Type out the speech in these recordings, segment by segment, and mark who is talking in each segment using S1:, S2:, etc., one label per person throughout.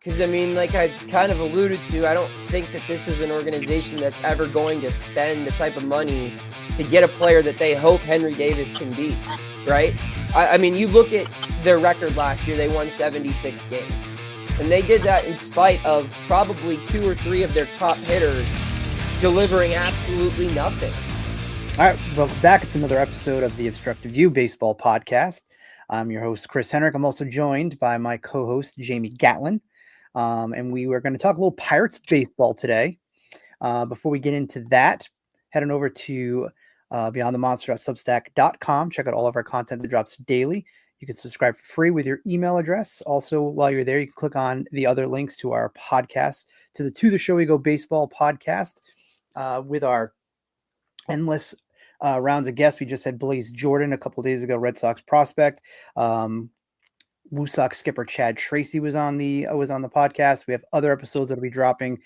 S1: Because, I mean, like I kind of alluded to, I don't think that this is an organization that's ever going to spend the type of money to get a player that they hope Henry Davis can be, right? I mean, you look at their record last year, they won 76 games. And they did that in spite of probably 2 or 3 of their top hitters delivering absolutely nothing.
S2: All right, welcome back. It's another episode of the Obstructed View Baseball Podcast. I'm your host, Chris Henrik. I'm also joined by my co-host, Jamie Gatlin. And we were going to talk a little Pirates baseball today. Before we get into that, head on over to beyondthemonster.substack.com. Check out all of our content that drops daily. You can subscribe for free with your email address. Also, while you're there, you can click on the other links to our podcast, to the Show We Go Baseball podcast, with our endless rounds of guests. We just had Blaze Jordan a couple days ago, Red Sox prospect. Woo Sox skipper Chad Tracy was on the podcast. We have other episodes that'll be dropping,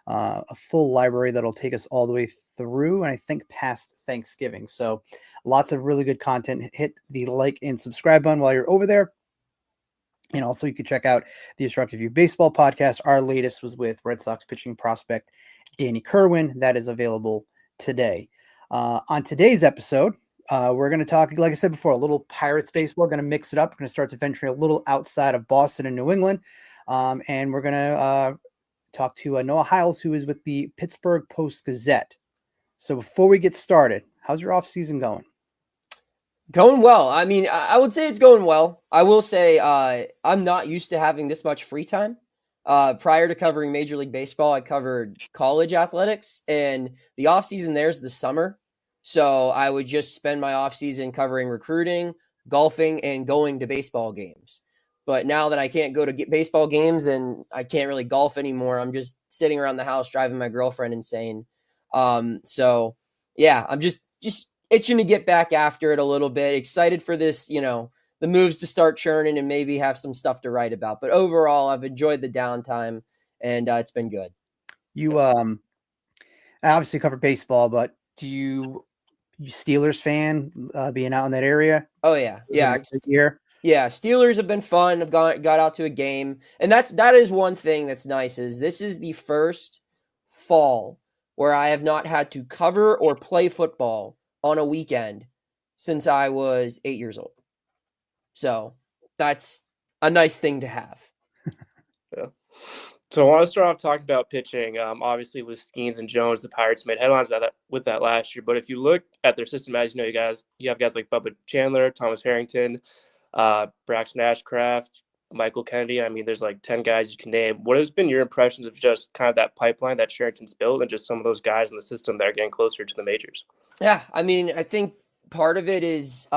S2: a full library that'll take us all the way through, and I think past Thanksgiving. So lots of really good content. Hit the like and subscribe button while you're over there. And also you can check out the Obstructed View Baseball Podcast. Our latest was with Red Sox pitching prospect Danny Kerwin. That is available today. On today's episode, we're going to talk, like I said before, a little Pirates baseball. We're going to mix it up. We're going to start to venture a little outside of Boston and New England. And we're going to talk to Noah Hiles, who is with the Pittsburgh Post-Gazette. So before we get started, how's your off season going?
S1: Going well. I mean, I would say it's going well. I will say I'm not used to having this much free time. Prior to covering Major League Baseball, I covered college athletics, and the offseason there's the summer. So I would just spend my offseason covering recruiting, golfing, and going to baseball games. But now that I can't go to baseball games and I can't really golf anymore, I'm just sitting around the house driving my girlfriend insane. So yeah, I'm just itching to get back after it a little bit. Excited for this, the moves to start churning and maybe have some stuff to write about. But overall, I've enjoyed the downtime, and it's been good.
S2: You obviously cover baseball, but you Steelers fan, being out in that area?
S1: Oh yeah.
S2: Here.
S1: Yeah, Steelers have been fun. I've got out to a game. And that is one thing that's nice, is this is the first fall where I have not had to cover or play football on a weekend since I was 8 years old. So that's a nice thing to have.
S3: Yeah. So I want to start off talking about pitching. Obviously, with Skenes and Jones, the Pirates made headlines with that last year. But if you look at their system, as you have guys like Bubba Chandler, Thomas Harrington, Braxton Ashcraft, Michael Kennedy. I mean, there's like 10 guys you can name. What has been your impressions of just kind of that pipeline that Sherrington's built, and just some of those guys in the system that are getting closer to the majors?
S1: Yeah, I mean, I think part of it is,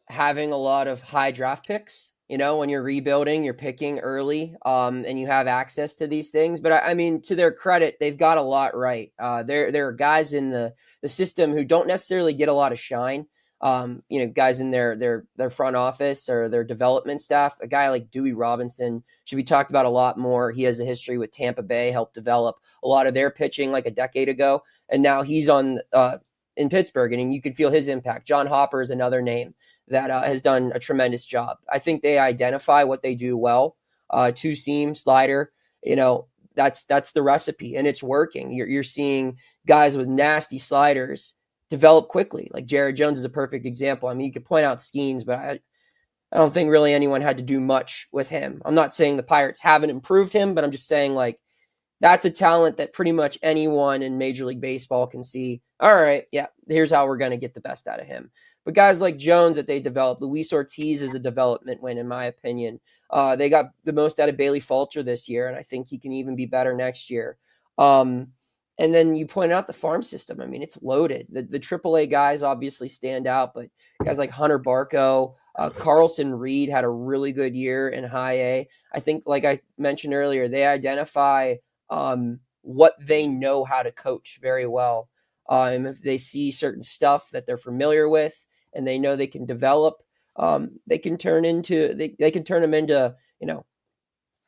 S1: having a lot of high draft picks. When you're rebuilding, you're picking early, and you have access to these things. But I mean, to their credit, they've got a lot right. There are guys in the system who don't necessarily get a lot of shine. Guys in their front office or their development staff. A guy like Dewey Robinson should be talked about a lot more. He has a history with Tampa Bay, helped develop a lot of their pitching like a decade ago, and now he's on in Pittsburgh, and you can feel his impact. John Hopper is another name that has done a tremendous job. I think they identify what they do well. Two-seam slider, that's the recipe, and it's working. You're seeing guys with nasty sliders develop quickly. Like Jared Jones is a perfect example. I mean, you could point out Skenes, but I don't think really anyone had to do much with him. I'm not saying the Pirates haven't improved him, but I'm just saying, like, that's a talent that pretty much anyone in Major League Baseball can see. All right, yeah, here's how we're going to get the best out of him. But guys like Jones that they developed, Luis Ortiz is a development win, in my opinion. They got the most out of Bailey Falter this year, and I think he can even be better next year. And then you point out the farm system. I mean, it's loaded. The AAA guys obviously stand out, but guys like Hunter Barco, Carlson Reed had a really good year in high A. I think, like I mentioned earlier, they identify what they know how to coach very well. If they see certain stuff that they're familiar with and they know they can develop, they can turn them into,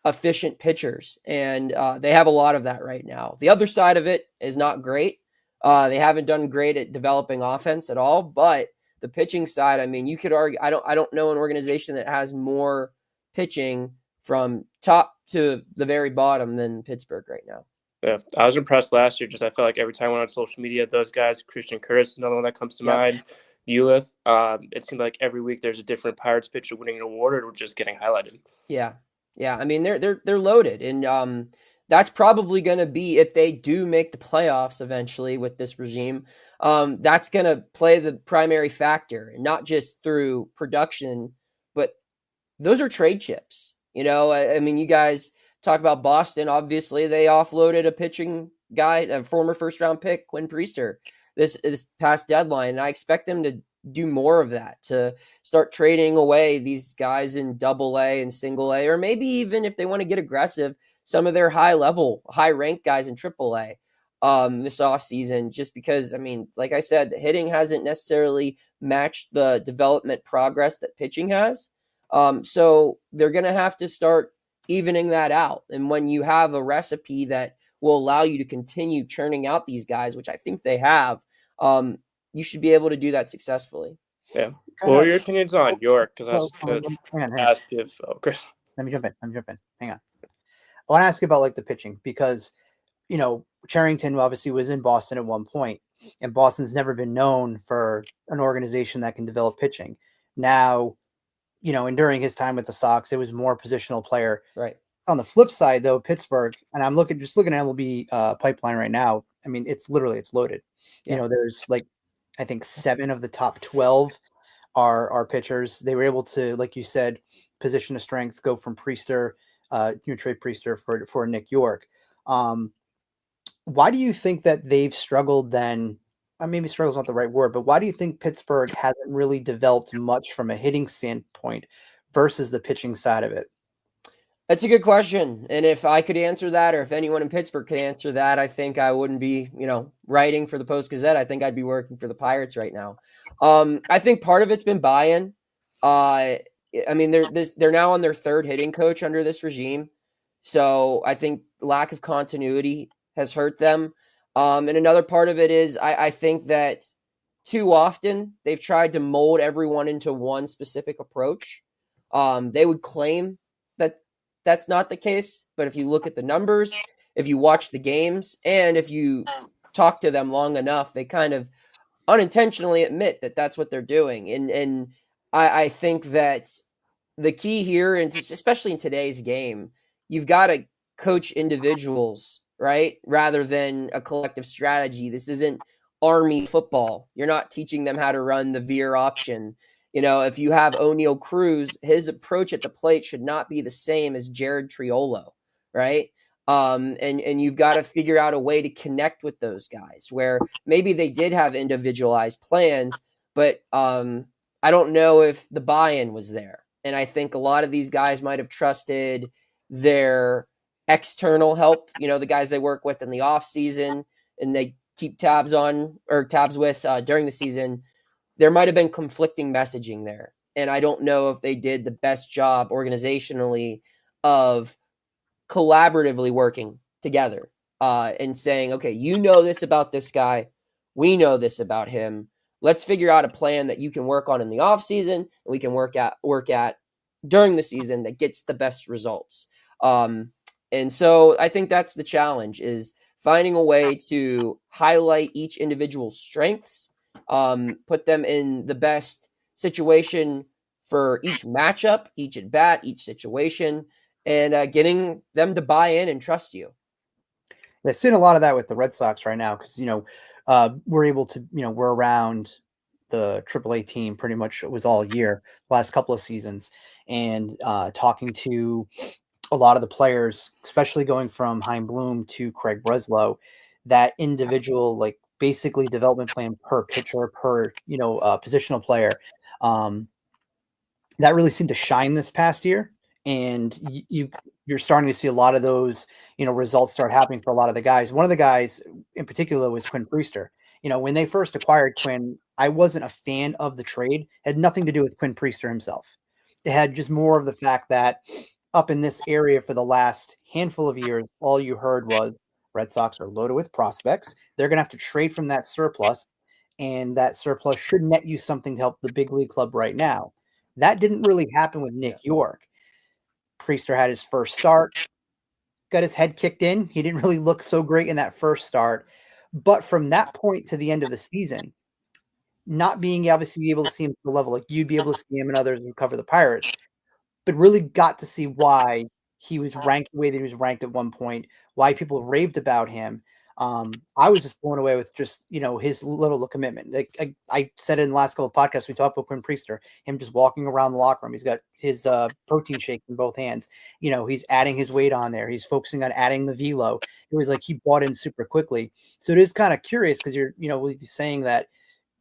S1: efficient pitchers. And they have a lot of that right now. The other side of it is not great. They haven't done great at developing offense at all, but the pitching side, I mean, you could argue, I don't know an organization that has more pitching from top to the very bottom than Pittsburgh right now.
S3: Yeah, I was impressed last year. Just I felt like every time I went on social media, those guys, Christian Curtis, another one that comes to mind, Ulyth. It seemed like every week there's a different Pirates pitcher winning an award or just getting highlighted.
S1: Yeah. I mean, they're loaded, and that's probably going to be, if they do make the playoffs eventually with this regime, that's going to play the primary factor, and not just through production, but those are trade chips. I mean, you guys talk about Boston. Obviously, they offloaded a pitching guy, a former first-round pick, Quinn Priester, this past deadline, and I expect them to do more of that, to start trading away these guys in AA and single A, or maybe even if they want to get aggressive, some of their high-ranked guys in AAA this offseason, just because, I mean, like I said, the hitting hasn't necessarily matched the development progress that pitching has. So they're going to have to start evening that out. And when you have a recipe that will allow you to continue churning out these guys, which I think they have, you should be able to do that successfully.
S3: Yeah. What are your opinions on Yorke? Because I was just going to ask if Chris.
S2: Let me jump in. Hang on. I want to ask you about like the pitching, because Cherington obviously was in Boston at one point, and Boston's never been known for an organization that can develop pitching. Now, and during his time with the Sox, it was more positional player.
S1: Right.
S2: On the flip side, though, Pittsburgh, and I'm looking at MLB pipeline right now. I mean, it's loaded.
S1: Yeah.
S2: There's like, I think 7 of the top 12 are pitchers. They were able to, like you said, position of strength, go from Priester, trade Priester for Nick Yorke. Why do you think that they've struggled then? Maybe struggle is not the right word, but why do you think Pittsburgh hasn't really developed much from a hitting standpoint versus the pitching side of it?
S1: That's a good question. And if I could answer that, or if anyone in Pittsburgh could answer that, I think I wouldn't be, writing for the Post-Gazette. I think I'd be working for the Pirates right now. I think part of it's been buy-in. I mean, they're now on their 3rd hitting coach under this regime. So I think lack of continuity has hurt them. And another part of it is I think that too often they've tried to mold everyone into one specific approach. They would claim that that's not the case, but if you look at the numbers, if you watch the games, and if you talk to them long enough, they kind of unintentionally admit that that's what they're doing. And I think that the key here, and especially in today's game, you've got to coach individuals, right? Rather than a collective strategy. This isn't Army football. You're not teaching them how to run the veer option. If you have O'Neal Cruz, his approach at the plate should not be the same as Jared Triolo, right? And you've got to figure out a way to connect with those guys where maybe they did have individualized plans, but I don't know if the buy-in was there. And I think a lot of these guys might have trusted their external help, the guys they work with in the off season and they keep tabs with during the season. There might have been conflicting messaging there. And I don't know if they did the best job organizationally of collaboratively working together and saying, okay, this about this guy. We know this about him. Let's figure out a plan that you can work on in the off season and we can work at during the season that gets the best results. And so I think that's the challenge, is finding a way to highlight each individual's strengths, put them in the best situation for each matchup, each at bat, each situation, and getting them to buy in and trust you.
S2: I've seen a lot of that with the Red Sox right now because, we're able to, we're around the AAA team pretty much, it was all year, last couple of seasons, and talking to a lot of the players, especially going from Hein Bloom to Craig Breslow, that individual, like basically development plan per pitcher, per, positional player, that really seemed to shine this past year. And you're starting to see a lot of those, results start happening for a lot of the guys. One of the guys in particular was Quinn Priester. When they first acquired Quinn, I wasn't a fan of the trade. It had nothing to do with Quinn Priester himself. It had just more of the fact that up in this area for the last handful of years, all you heard was Red Sox are loaded with prospects. They're going to have to trade from that surplus, and that surplus should net you something to help the big league club right now. That didn't really happen with Nick Yorke. Priester had his first start, got his head kicked in. He didn't really look so great in that first start. But from that point to the end of the season, not being obviously able to see him to the level like you'd be able to see him and others who cover the Pirates, but really got to see why he was ranked the way that he was ranked at one point, why people raved about him. I was just blown away with just, his level of commitment. Like I said in the last couple of podcasts, we talked about Quinn Priester, him just walking around the locker room. He's got his protein shakes in both hands. He's adding his weight on there. He's focusing on adding the velo. It was like he bought in super quickly. So it is kind of curious because you're saying that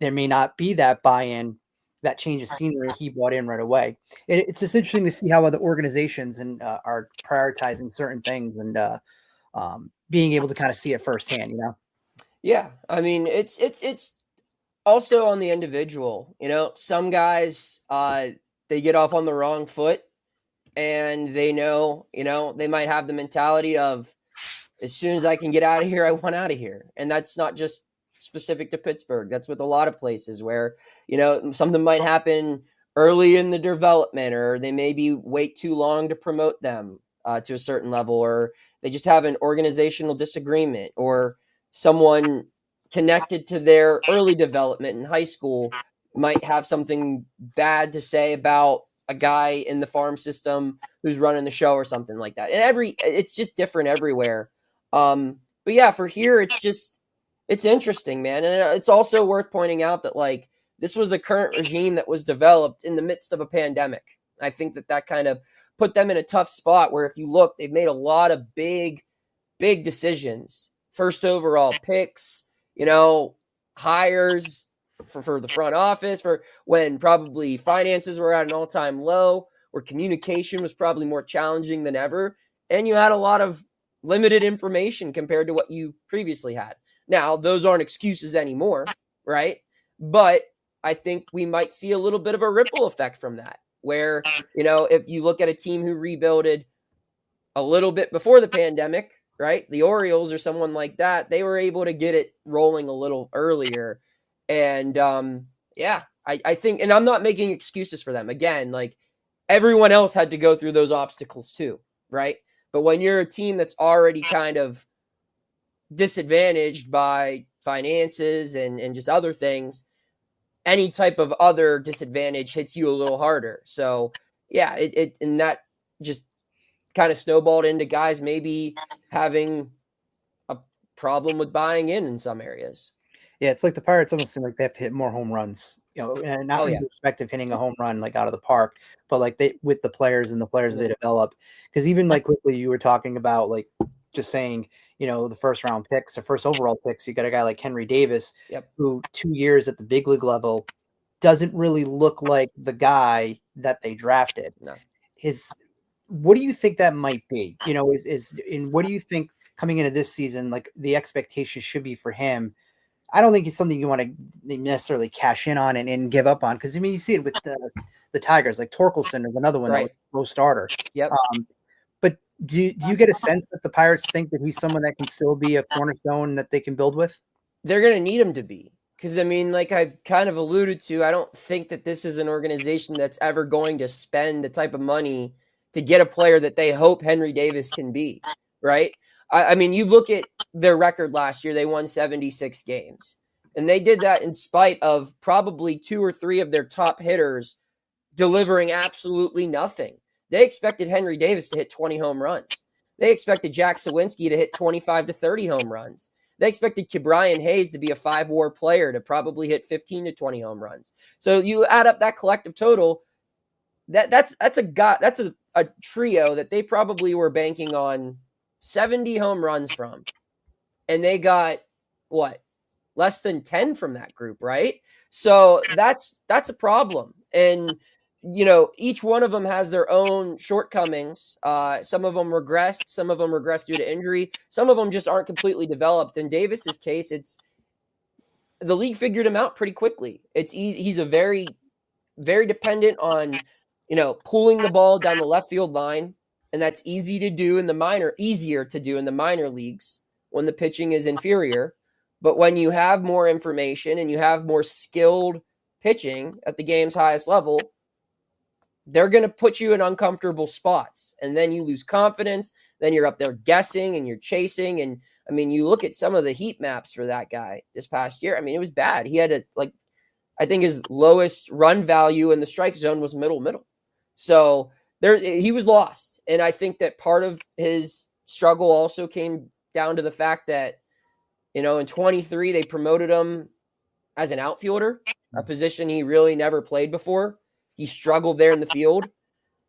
S2: there may not be that buy-in, that change of scenery he brought in right away. It's just interesting to see how other organizations are prioritizing certain things and being able to kind of see it firsthand,
S1: Yeah. I mean, it's also on the individual, some guys, they get off on the wrong foot and they know, they might have the mentality of as soon as I can get out of here, I want out of here. And that's not just specific to Pittsburgh. That's with a lot of places where, something might happen early in the development, or they maybe wait too long to promote them to a certain level, or they just have an organizational disagreement, or someone connected to their early development in high school might have something bad to say about a guy in the farm system who's running the show or something like that. And it's just different everywhere. But yeah, for here, it's interesting, man. And it's also worth pointing out that like this was a current regime that was developed in the midst of a pandemic. I think that kind of put them in a tough spot where if you look, they've made a lot of big decisions. First overall picks, hires for the front office, for when probably finances were at an all-time low, where communication was probably more challenging than ever. And you had a lot of limited information compared to what you previously had. Now, those aren't excuses anymore, right? But I think we might see a little bit of a ripple effect from that, where, if you look at a team who rebuilded a little bit before the pandemic, right? The Orioles or someone like that, they were able to get it rolling a little earlier. And I think, and I'm not making excuses for them. Again, like everyone else had to go through those obstacles too, right? But when you're a team that's already kind of disadvantaged by finances and just other things, any type of other disadvantage hits you a little harder. So yeah, and that just kind of snowballed into guys maybe having a problem with buying in some areas.
S2: Yeah, it's like the Pirates almost seem like they have to hit more home runs, and not in the respect of hitting a home run like out of the park, but like they with the players they develop. Because even like quickly you were talking about like just saying, the first round picks or first overall picks, you got a guy like Henry Davis, who 2 years at the big league level doesn't really look like the guy that they drafted.
S1: No.
S2: What do you think that might be? What do you think coming into this season, like the expectation should be for him? I don't think it's something you want to necessarily cash in on and give up on. Cause you see it with the Tigers, like Torkelson is another one that was a low starter.
S1: Yep.
S2: But do you get a sense that the Pirates think that he's someone that can still be a cornerstone that they can build with?
S1: They're going to need him to be. Because, like I've kind of alluded to, I don't think that this is an organization that's ever going to spend the type of money to get a player that they hope Henry Davis can be, right? You look at their record last year, they won 76 games. And they did that in spite of probably 2 or 3 of their top hitters delivering absolutely nothing. They expected Henry Davis to hit 20 home runs. They expected Jack Sawinski to hit 25 to 30 home runs. They expected Ke'Bryan Hayes to be a 5-WAR player to probably hit 15 to 20 home runs. So you add up that collective total, that's a trio that they probably were banking on 70 home runs from. And they got less than 10 from that group, right? So that's a problem. And each one of them has their own shortcomings. Some of them regressed. Some of them regressed due to injury. Some of them just aren't completely developed. In Davis's case, the league figured him out pretty quickly. It's easy. He's a very, very dependent on, pulling the ball down the left field line. And that's easier to do in the minor leagues when the pitching is inferior. But when you have more information and you have more skilled pitching at the game's highest level, they're going to put you in uncomfortable spots, and then you lose confidence. Then you're up there guessing and you're chasing. And I mean, you look at some of the heat maps for that guy this past year. I mean, it was bad. He had I think his lowest run value in the strike zone was middle. So he was lost. And I think that part of his struggle also came down to the fact that, in 23, they promoted him as an outfielder, a position he really never played before. He struggled there in the field.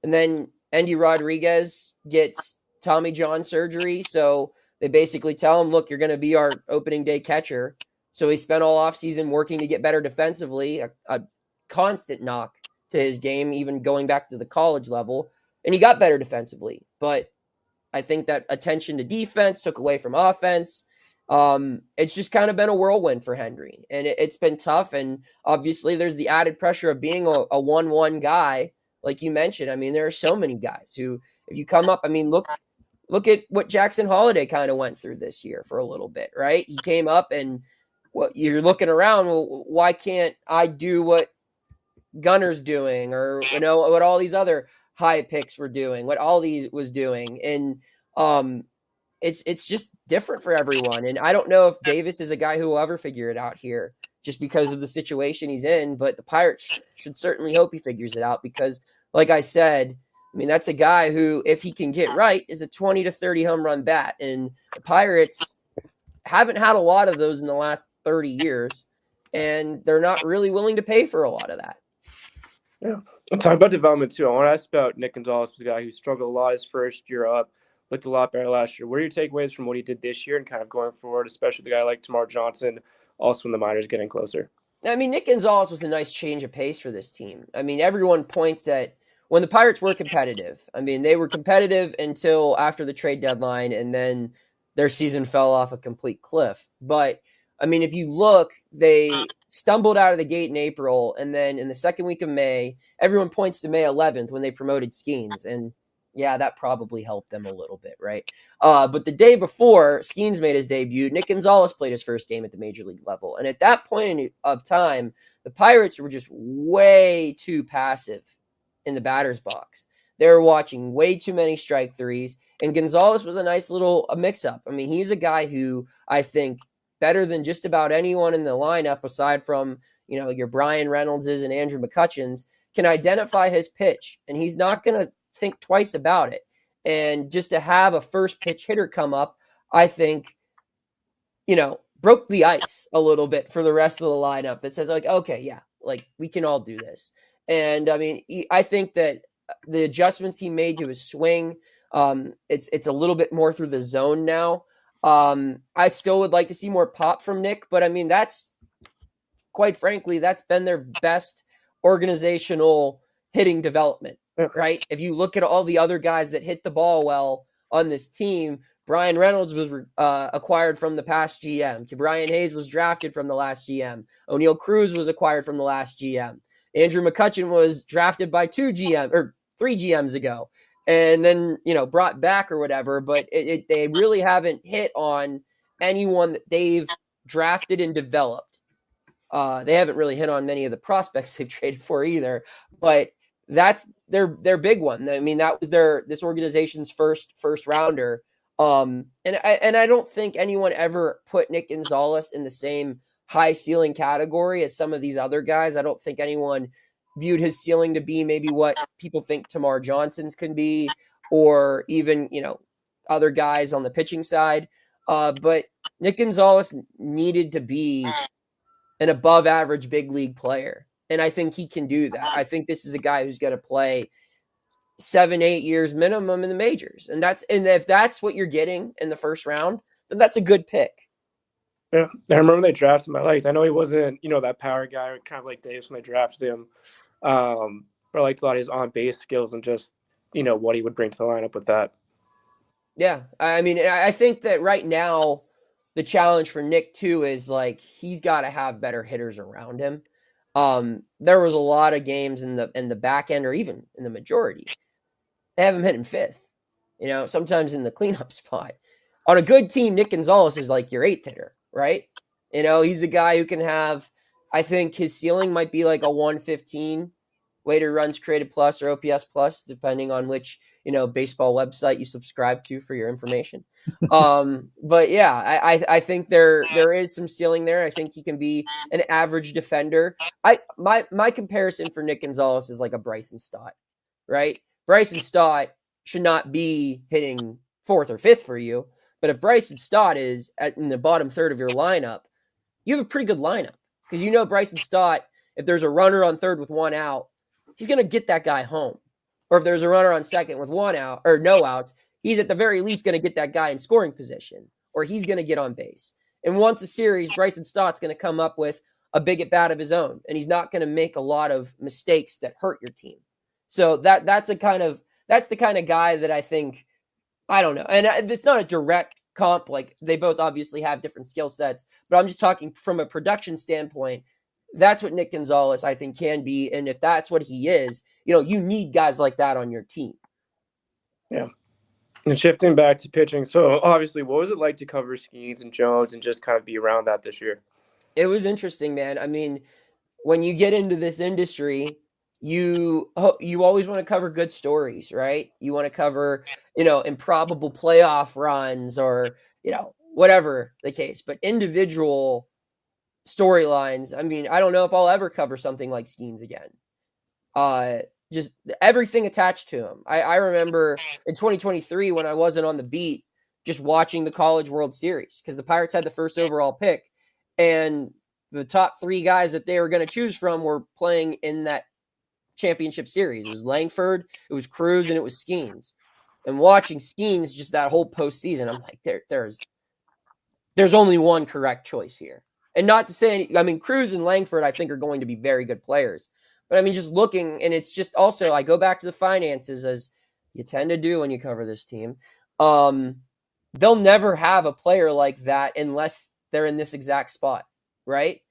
S1: And then Endy Rodriguez gets Tommy John surgery. So they basically tell him, look, you're going to be our opening day catcher. So he spent all offseason working to get better defensively, a constant knock to his game, even going back to the college level. And he got better defensively. But I think that attention to defense took away from offense. It's just kind of been a whirlwind for Henry, and it's been tough. And obviously there's the added pressure of being a 1-1 guy. Like you mentioned, I mean, there are so many guys who, if you come up, I mean, look at what Jackson Holiday kind of went through this year for a little bit, right? He came up and you're looking around. Well, why can't I do what Gunner's doing, or, what all these other high picks were doing, what all these was doing. And, it's just different for everyone. And I don't know if Davis is a guy who will ever figure it out here just because of the situation he's in, but the Pirates should certainly hope he figures it out because, like I said, I mean, that's a guy who, if he can get right, is a 20 to 30 home run bat. And the Pirates haven't had a lot of those in the last 30 years, and they're not really willing to pay for a lot of that.
S3: Yeah. I'm talking about development too. I want to ask about Nick Gonzalez, was a guy who struggled a lot his first year up, looked a lot better last year. What are your takeaways from what he did this year and kind of going forward, especially the guy like Tamar Johnson, also when the minors getting closer?
S1: I mean, Nick Gonzalez was a nice change of pace for this team. I mean, everyone points that when the Pirates were competitive, I mean, they were competitive until after the trade deadline, and then their season fell off a complete cliff. But I mean, if you look, they stumbled out of the gate in April, and then in the second week of May, everyone points to May 11th when they promoted Skenes, and yeah, that probably helped them a little bit, right? But the day before Skenes made his debut, Nick Gonzalez played his first game at the major league level, and at that point of time, the Pirates were just way too passive in the batter's box. They were watching way too many strike threes, and Gonzalez was a nice little mix-up. I mean, he's a guy who I think better than just about anyone in the lineup, aside from, your Brian Reynoldses and Andrew McCutcheons, can identify his pitch, and he's not going to think twice about it. And just to have a first pitch hitter come up, I think, broke the ice a little bit for the rest of the lineup that says, like, okay, yeah, like we can all do this. And I mean, I think that the adjustments he made to his swing, it's a little bit more through the zone now. I still would like to see more pop from Nick, but I mean, quite frankly, that's been their best organizational hitting development, right? If you look at all the other guys that hit the ball well on this team, Brian Reynolds was acquired from the past GM. Brian Hayes was drafted from the last GM. O'Neill Cruz was acquired from the last GM. Andrew McCutcheon was drafted by 3 GMs ago, and then, brought back or whatever, but they really haven't hit on anyone that they've drafted and developed. They haven't really hit on many of the prospects they've traded for either, but that's their big one. I mean, that was this organization's first rounder. And I don't think anyone ever put Nick Gonzalez in the same high ceiling category as some of these other guys. I don't think anyone viewed his ceiling to be maybe what people think Tamar Johnson's can be, or even, other guys on the pitching side. But Nick Gonzalez needed to be an above average big league player. And I think he can do that. I think this is a guy who's going to play 7-8 years minimum in the majors. And if that's what you're getting in the first round, then that's a good pick.
S3: Yeah, I remember when they drafted him. I know he wasn't, that power guy, kind of like Davis when they drafted him. But I liked a lot of his on-base skills and just, what he would bring to the lineup with that.
S1: Yeah, I mean, I think that right now the challenge for Nick too is like he's got to have better hitters around him. There was a lot of games in the back end, or even in the majority, they have him hitting fifth. Sometimes in the cleanup spot. On a good team, Nick Gonzalez is like your eighth hitter, right? He's a guy who can have, I think his ceiling might be like a 115 weighted runs created plus or OPS plus, depending on which, baseball website you subscribe to for your information. But yeah, I think there is some ceiling there. I think he can be an average defender. My comparison for Nick Gonzalez is like a Bryson Stott, right? Bryson Stott should not be hitting 4th or 5th for you. But if Bryson Stott is in the bottom third of your lineup, you have a pretty good lineup because Bryson Stott, if there's a runner on third with 1 out, he's going to get that guy home. Or if there's a runner on second with 1 out or no outs, he's at the very least going to get that guy in scoring position, or he's going to get on base. And once a series, Bryson Stott's going to come up with a big at bat of his own, and he's not going to make a lot of mistakes that hurt your team. So that's the kind of guy that I think, I don't know. And it's not a direct comp. Like, they both obviously have different skill sets, but I'm just talking from a production standpoint. That's what Nick Gonzalez, I think, can be. And if that's what he is, you need guys like that on your team.
S3: Yeah. And shifting back to pitching. So obviously, what was it like to cover Skenes and Jones and just kind of be around that this year?
S1: It was interesting, man. I mean, when you get into this industry, you always want to cover good stories, right? You want to cover, improbable playoff runs or, whatever the case, but individual storylines. I mean, I don't know if I'll ever cover something like Skenes again. Just everything attached to him. I remember in 2023 when I wasn't on the beat, just watching the College World Series because the Pirates had the first overall pick, and the top 3 guys that they were going to choose from were playing in that championship series. It was Langford, it was Cruz, and it was Skenes. And watching Skenes just that whole postseason, I'm like, there's only one correct choice here. And not to say, Cruz and Langford, I think, are going to be very good players. But just looking, and it's just also, I go back to the finances, as you tend to do when you cover this team. They'll never have a player like that unless they're in this exact spot, right?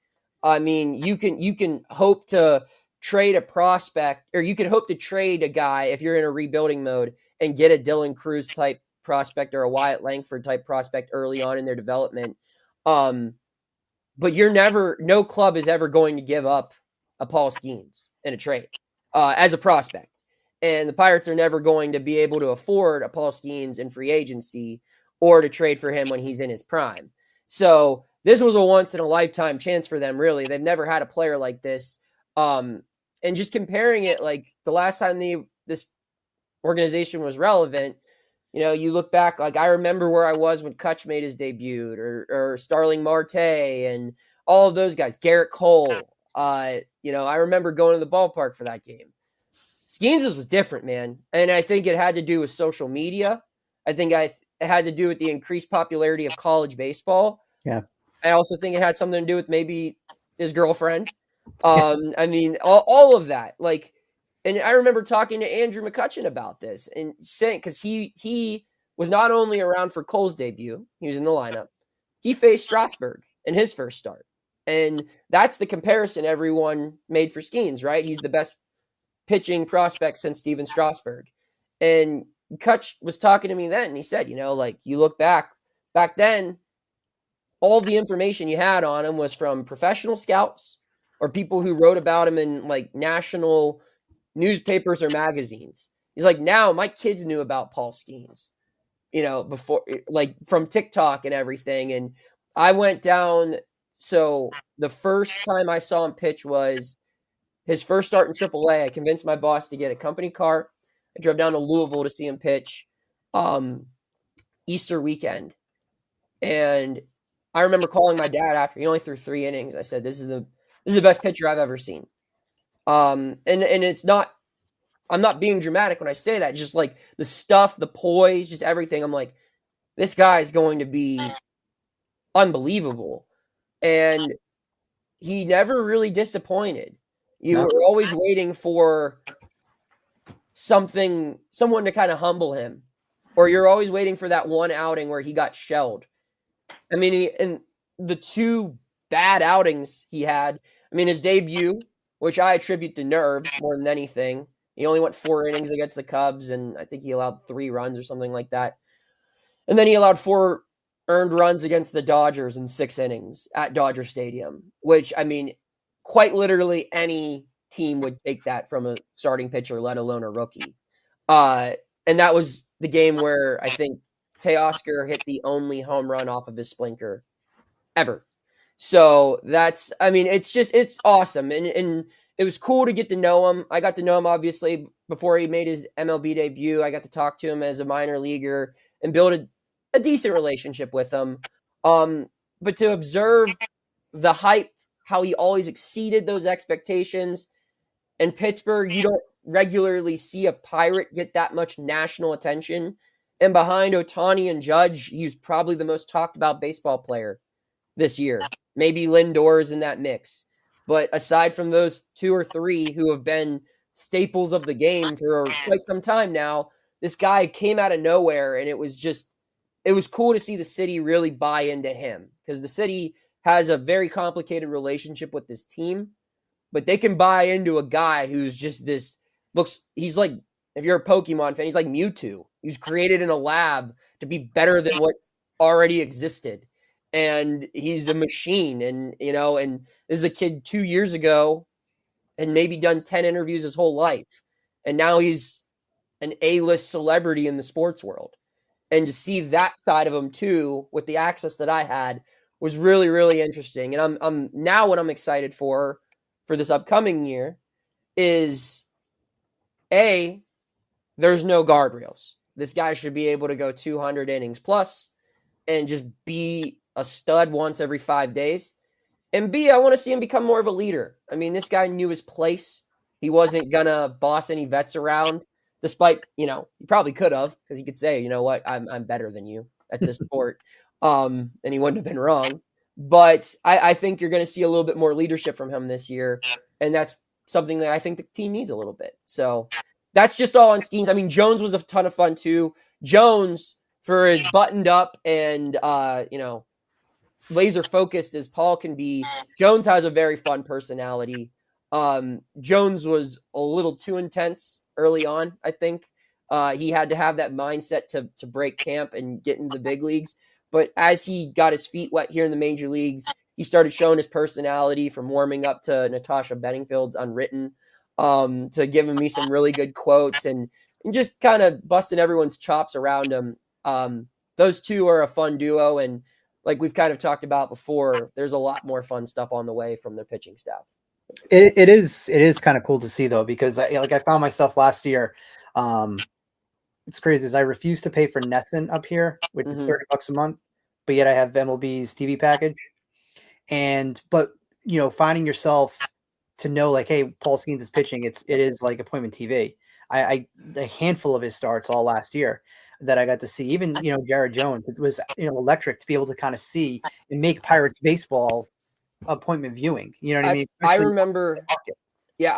S1: You can hope to trade a prospect, or you can hope to trade a guy if you're in a rebuilding mode and get a Dylan Cruz type prospect or a Wyatt Langford type prospect early on in their development. But no club is ever going to give up a Paul Skenes in a trade as a prospect. And the Pirates are never going to be able to afford a Paul Skenes in free agency or to trade for him when he's in his prime. So this was a once in a lifetime chance for them, really. They've never had a player like this. And just comparing it, like the last time this organization was relevant, you look back, like I remember where I was when Kutch made his debut, or Starling Marte and all of those guys, Garrett Cole. I remember going to the ballpark for that game. Skenes was different, man. And I think it had to do with social media. I think it had to do with the increased popularity of college baseball.
S2: Yeah.
S1: I also think it had something to do with maybe his girlfriend. All of that. Like, and I remember talking to Andrew McCutcheon about this and saying, because he was not only around for Cole's debut, he was in the lineup. He faced Strasburg in his first start. And that's the comparison everyone made for Skenes, right? He's the best pitching prospect since Steven Strasburg. And Kutch was talking to me then, and he said, you look back then, all the information you had on him was from professional scouts or people who wrote about him in like national newspapers or magazines. He's like, now my kids knew about Paul Skenes, before, like from TikTok and everything. And I went down. So the first time I saw him pitch was his first start in AAA. I convinced my boss to get a company car. I drove down to Louisville to see him pitch Easter weekend. And I remember calling my dad after. He only threw 3 innings. I said, this is the best pitcher I've ever seen. And it's not, I'm not being dramatic when I say that. Just like the stuff, the poise, just everything. I'm like, this guy is going to be unbelievable. And he never really disappointed. You were always waiting for someone to kind of humble him, or you're always waiting for that one outing where he got shelled. And the 2 bad outings he had, his debut, which I attribute to nerves more than anything. He only went 4 innings against the Cubs, and I think he allowed 3 runs or something like that. And then he allowed 4 earned runs against the Dodgers in 6 innings at Dodger Stadium, which, quite literally any team would take that from a starting pitcher, let alone a rookie. And that was the game where I think Teoscar hit the only home run off of his splinter ever. So it's awesome. And it was cool to get to know him. I got to know him, obviously, before he made his MLB debut. I got to talk to him as a minor leaguer and build a decent relationship with him. But to observe the hype, how he always exceeded those expectations. In Pittsburgh, you don't regularly see a Pirate get that much national attention. And behind Ohtani and Judge, he's probably the most talked about baseball player this year. Maybe Lindor is in that mix. But aside from those two or three who have been staples of the game for quite some time now, this guy came out of nowhere, and it was cool to see the city really buy into him, because the city has a very complicated relationship with this team, but they can buy into a guy who's just he's like, if you're a Pokemon fan, he's like Mewtwo. He was created in a lab to be better than what already existed. And he's a machine. And this is a kid 2 years ago and maybe done 10 interviews his whole life. And now he's an A-list celebrity in the sports world. And to see that side of him too, with the access that I had, was really, really interesting. And I'm now what I'm excited for this upcoming year is there's no guardrails. This guy should be able to go 200 innings plus and just be a stud once every 5 days. And B, I want to see him become more of a leader. I mean, this guy knew his place. He wasn't going to boss any vets around, despite, he probably could have, because he could say, you know what, I'm better than you at this sport. And he wouldn't have been wrong. But I think you're going to see a little bit more leadership from him this year. And that's something that I think the team needs a little bit. So that's just all on Skenes. I mean, Jones was a ton of fun too. Jones, for as buttoned up and, laser focused as Paul can be, Jones has a very fun personality. Jones was a little too intense early on, I think. He had to have that mindset to break camp and get into the big leagues. But as he got his feet wet here in the major leagues, he started showing his personality, from warming up to Natasha Bedingfield's Unwritten, to giving me some really good quotes and just kind of busting everyone's chops around him. Those two are a fun duo. And like we've kind of talked about before, there's a lot more fun stuff on the way from their pitching staff.
S2: It is kind of cool to see, though, because I found myself last year. It's crazy, is I refuse to pay for Nessun up here, which is $30 a month, but yet I have MLB's TV package. But finding yourself to know, like, hey, Paul Skenes is pitching, it is like appointment TV. A handful of his starts all last year that I got to see, even Jared Jones. It was electric to be able to kind of see and make Pirates baseball appointment viewing. You know what I mean?
S1: I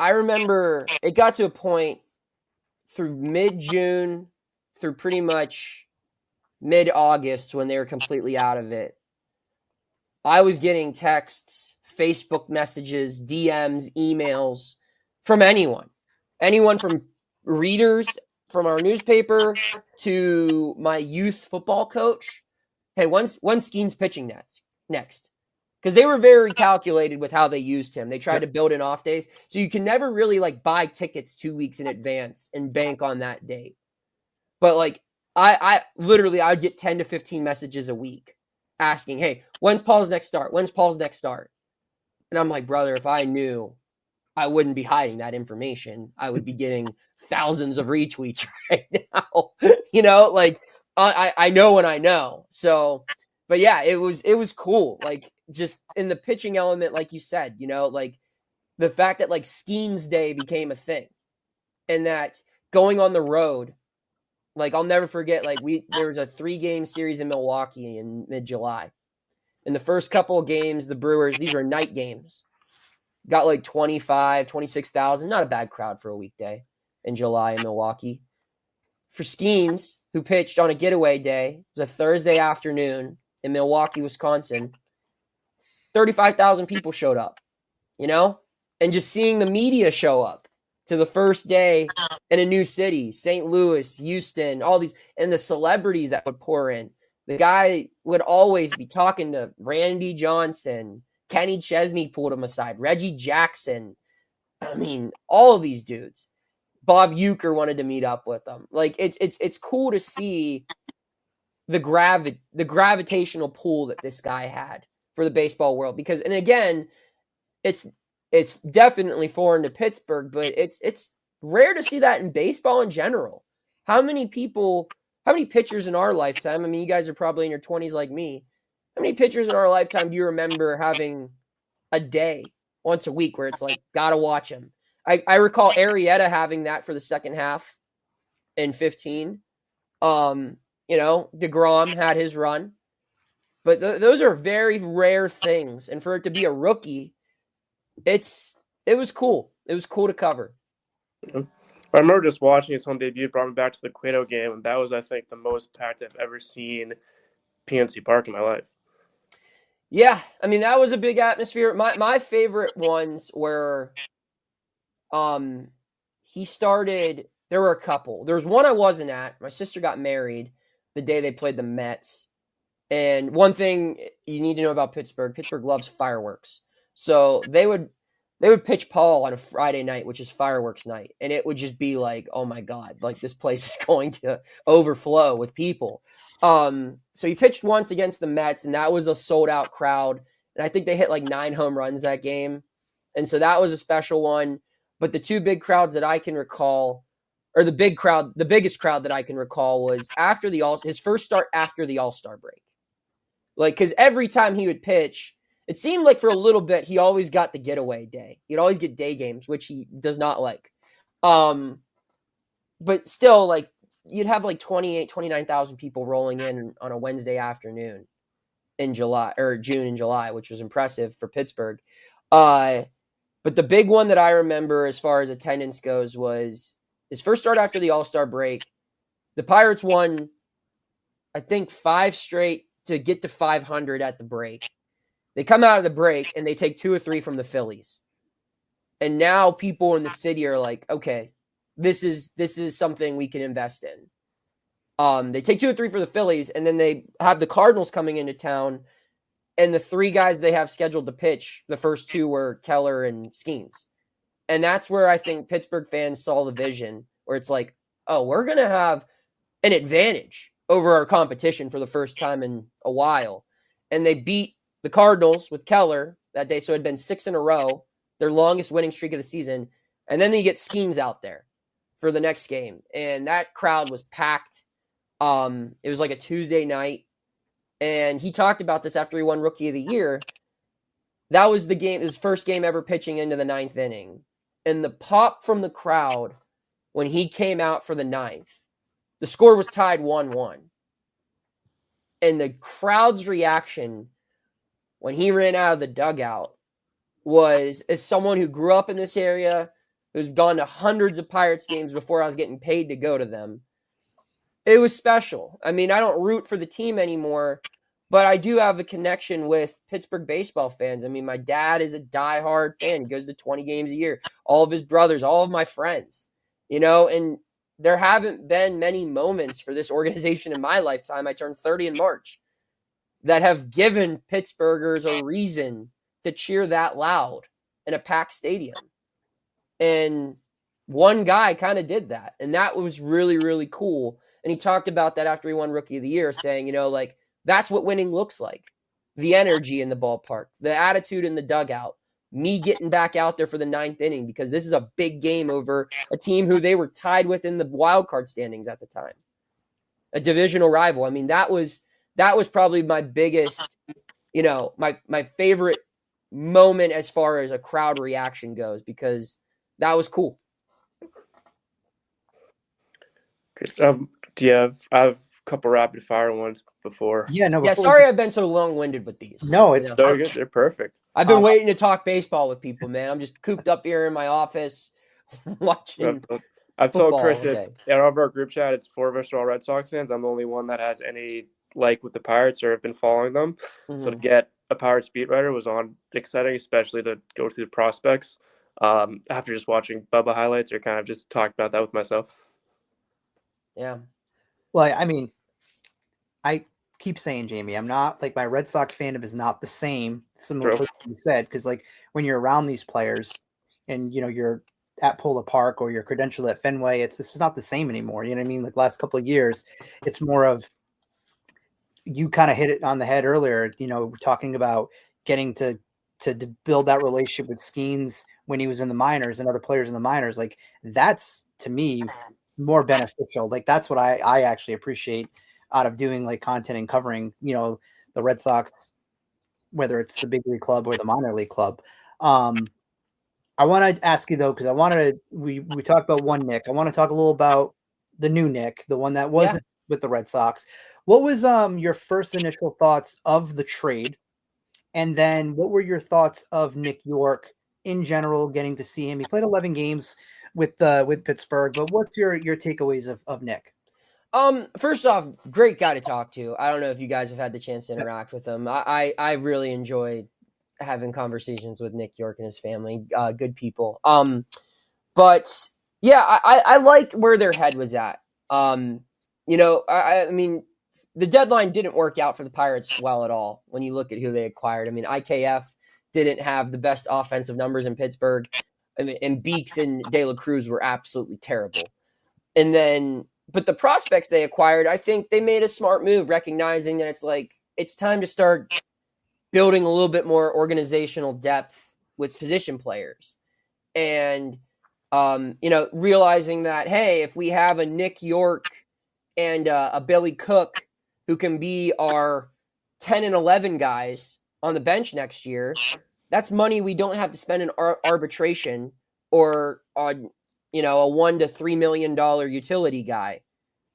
S1: remember it got to a point through mid-June through pretty much mid-August when they were completely out of it. I was getting texts, Facebook messages, DMs, emails from anyone from readers from our newspaper to my youth football coach. Hey, when's Skenes pitching next? Because they were very calculated with how they used him. They tried to build in off days. So you can never really buy tickets 2 weeks in advance and bank on that date. But I literally, I would get 10 to 15 messages a week asking, hey, when's Paul's next start? And I'm like, brother, if I knew, I wouldn't be hiding that information. I would be getting thousands of retweets right now. I know when I know. So, but yeah, it was cool. Just in the pitching element, like you said, the fact that Skenes Day became a thing, and that going on the road, I'll never forget, there was a 3-game series in Milwaukee in mid-July. In the first couple of games, the Brewers, these were night games, got 25, 26,000, not a bad crowd for a weekday in July in Milwaukee. For Skenes, who pitched on a getaway day, it was a Thursday afternoon in Milwaukee, Wisconsin, 35,000 people showed up, and just seeing the media show up to the first day in a new city, St. Louis, Houston, all these, and the celebrities that would pour in. The guy would always be talking to Randy Johnson. Kenny Chesney pulled him aside. Reggie Jackson. I mean, all of these dudes. Bob Uecker wanted to meet up with them. Like it's cool to see the gravitational pull that this guy had for the baseball world, because, and again, it's definitely foreign to Pittsburgh, but it's rare to see that in baseball in general. How many pitchers in our lifetime, I mean, you guys are probably in your 20s like me, how many pitchers in our lifetime do you remember having a day once a week where it's like, gotta watch him? I recall Arrieta having that for the second half in 15. DeGrom had his run, but those are very rare things. And for it to be a rookie, it was cool. It was cool to cover.
S3: I remember just watching his home debut, brought me back to the Cueto game, and that was, I think, the most packed I've ever seen PNC Park in my life.
S1: Yeah, I mean, that was a big atmosphere. My favorite ones were, he started. There were a couple. There was one I wasn't at. My sister got married the day they played the Mets. And one thing you need to know about Pittsburgh loves fireworks. So they would pitch Paul on a Friday night, which is fireworks night. And it would just be like, oh my God, like this place is going to overflow with people. So he pitched once against the Mets, and that was a sold out crowd. And I think they hit like 9 home runs that game. And so that was a special one. But the two big crowds that I can recall, or the biggest crowd that I can recall, was after his first start after the All-Star break. Like, because every time he would pitch, it seemed like for a little bit, he always got the getaway day. He'd always get day games, which he does not like. But still, like, you'd have like 29,000 people rolling in on a Wednesday afternoon in June and July, which was impressive for Pittsburgh. But the big one that I remember as far as attendance goes was his first start after the All-Star break. The Pirates won, I think, 5 straight to get to 500 at the break. They come out of the break and they take 2 or 3 from the Phillies. And now people in the city are like, okay, this is something we can invest in. They take 2 or 3 for the Phillies, and then they have the Cardinals coming into town, and the 3 guys they have scheduled to pitch, the first 2 were Keller and Skenes. And that's where I think Pittsburgh fans saw the vision, where it's like, oh, we're going to have an advantage over our competition for the first time in a while. And they beat the Cardinals with Keller that day, so it had been 6 in a row, their longest winning streak of the season. And then you get Skenes out there for the next game, and that crowd was packed. It was like a Tuesday night, and he talked about this after he won Rookie of the Year. That was the game, his first game ever pitching into the 9th inning. And the pop from the crowd when he came out for the 9th, the score was tied 1-1. And the crowd's reaction when he ran out of the dugout was, as someone who grew up in this area, who's gone to hundreds of Pirates games before I was getting paid to go to them, it was special. I mean, I don't root for the team anymore, but I do have a connection with Pittsburgh baseball fans. I mean, my dad is a diehard fan. He goes to 20 games a year. All of his brothers, all of my friends, and there haven't been many moments for this organization in my lifetime. I turned 30 in March, that have given Pittsburghers a reason to cheer that loud in a packed stadium. And one guy kind of did that. And that was really, really cool. And he talked about that after he won Rookie of the Year, saying, like, that's what winning looks like. The energy in the ballpark, the attitude in the dugout, me getting back out there for the 9th inning, because this is a big game over a team who they were tied with in the wild card standings at the time, a divisional rival. I mean, that was probably my biggest, my favorite moment as far as a crowd reaction goes, because that was cool.
S3: Do you have? I have a couple rapid fire ones before.
S1: Sorry, I've been so long winded with these.
S2: No, it's
S3: so good. They're perfect.
S1: I've been waiting to talk baseball with people, man. I'm just cooped up here in my office watching.
S3: I've told Chris it's in our group chat. It's 4 of us are all Red Sox fans. I'm the only one that has any with the Pirates or have been following them. Mm-hmm. So to get a Pirates beat writer was exciting, especially to go through the prospects. After just watching Bubba highlights, or kind of just talked about that with myself.
S1: Yeah.
S2: Well, I mean, I keep saying, Jamie, I'm not my Red Sox fandom is not the same, similar to what you said, because when you're around these players, and you're at Polo Park or you're credentialed at Fenway, it's just not the same anymore. You know what I mean? Like last couple of years, it's more of, you kind of hit it on the head earlier, we're talking about getting to build that relationship with Skenes when he was in the minors and other players in the minors. Like that's, to me, more beneficial. Like that's what I actually appreciate out of doing like content and covering, the Red Sox, whether it's the big league club or the minor league club. I want to ask you though, because we talked about one Nick. I want to talk a little about the new Nick, the one that wasn't with the Red Sox. What was your first initial thoughts of the trade? And then what were your thoughts of Nick Yorke in general, getting to see him? He played 11 games with Pittsburgh, but what's your takeaways of Nick?
S1: First off, great guy to talk to. I don't know if you guys have had the chance to interact with him. I really enjoyed having conversations with Nick Yorke and his family. Good people. But yeah, I like where their head was at. I mean, the deadline didn't work out for the Pirates well at all when you look at who they acquired. I mean, IKF didn't have the best offensive numbers in Pittsburgh. I mean, and Beeks and De La Cruz were absolutely terrible. But the prospects they acquired, I think they made a smart move, recognizing that it's time to start building a little bit more organizational depth with position players. And, realizing that, hey, if we have a Nick Yorke and a Billy Cook who can be our 10 and 11 guys on the bench next year, that's money we don't have to spend in arbitration or on, a $1 to $3 million utility guy.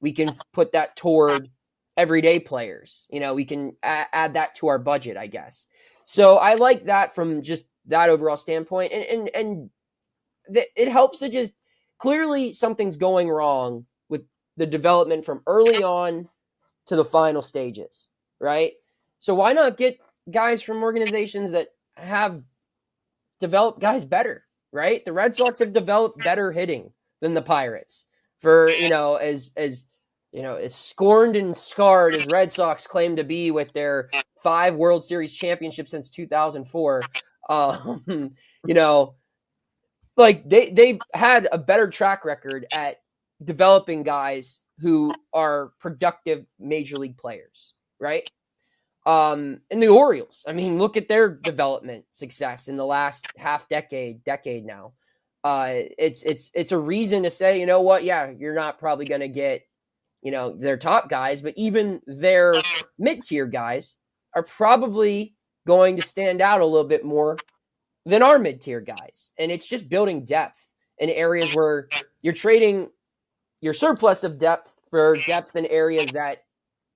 S1: We can put that toward everyday players. We can add that to our budget, I guess. So I like that from just that overall standpoint. And it helps to just, clearly something's going wrong with the development from early on to the final stages, right? So why not get guys from organizations that have developed guys better, right? The Red Sox have developed better hitting than the Pirates. For, as scorned and scarred as Red Sox claim to be with their 5 World Series championships since 2004, they've had a better track record at developing guys who are productive major league players, right? And the Orioles, I mean, look at their development success in the last decade now. It's a reason to say, you know what? Yeah, you're not probably going to get, their top guys, but even their mid-tier guys are probably going to stand out a little bit more than our mid-tier guys. And it's just building depth in areas where you're trading your surplus of depth for depth in areas that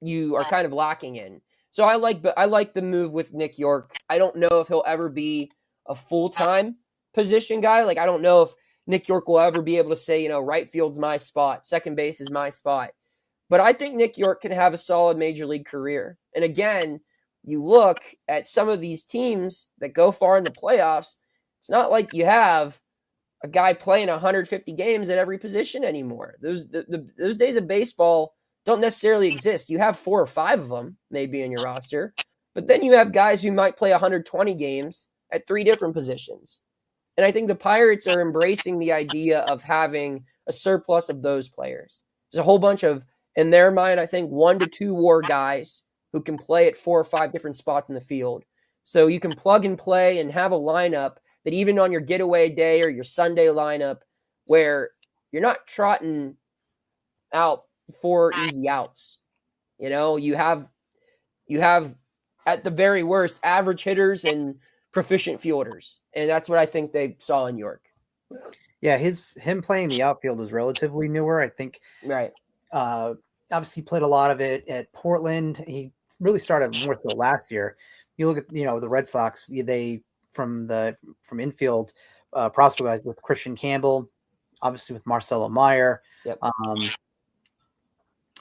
S1: you are kind of lacking in. So I like the move with Nick Yorke. I don't know if he'll ever be a full-time position guy. Like, I don't know if Nick Yorke will ever be able to say, right field's my spot, second base is my spot. But I think Nick Yorke can have a solid major league career. And again, you look at some of these teams that go far in the playoffs, it's not like you have a guy playing 150 games at every position anymore. Those days of baseball don't necessarily exist. You have 4 or 5 of them maybe in your roster, but then you have guys who might play 120 games at 3 different positions. And I think the Pirates are embracing the idea of having a surplus of those players. There's a whole bunch of, in their mind, I think 1 to 2 WAR guys who can play at 4 or 5 different spots in the field. So you can plug and play and have a lineup that even on your getaway day or your Sunday lineup where you're not trotting out 4 easy outs. You have at the very worst average hitters and proficient fielders. And that's what I think they saw in Yorke.
S2: Yeah, him playing the outfield is relatively newer, I think.
S1: Right.
S2: Obviously played a lot of it at Portland. He really started more so last year. You look at, the Red Sox, they from infield prospect guys with Christian Campbell, obviously with Marcelo Meyer.
S1: Yep.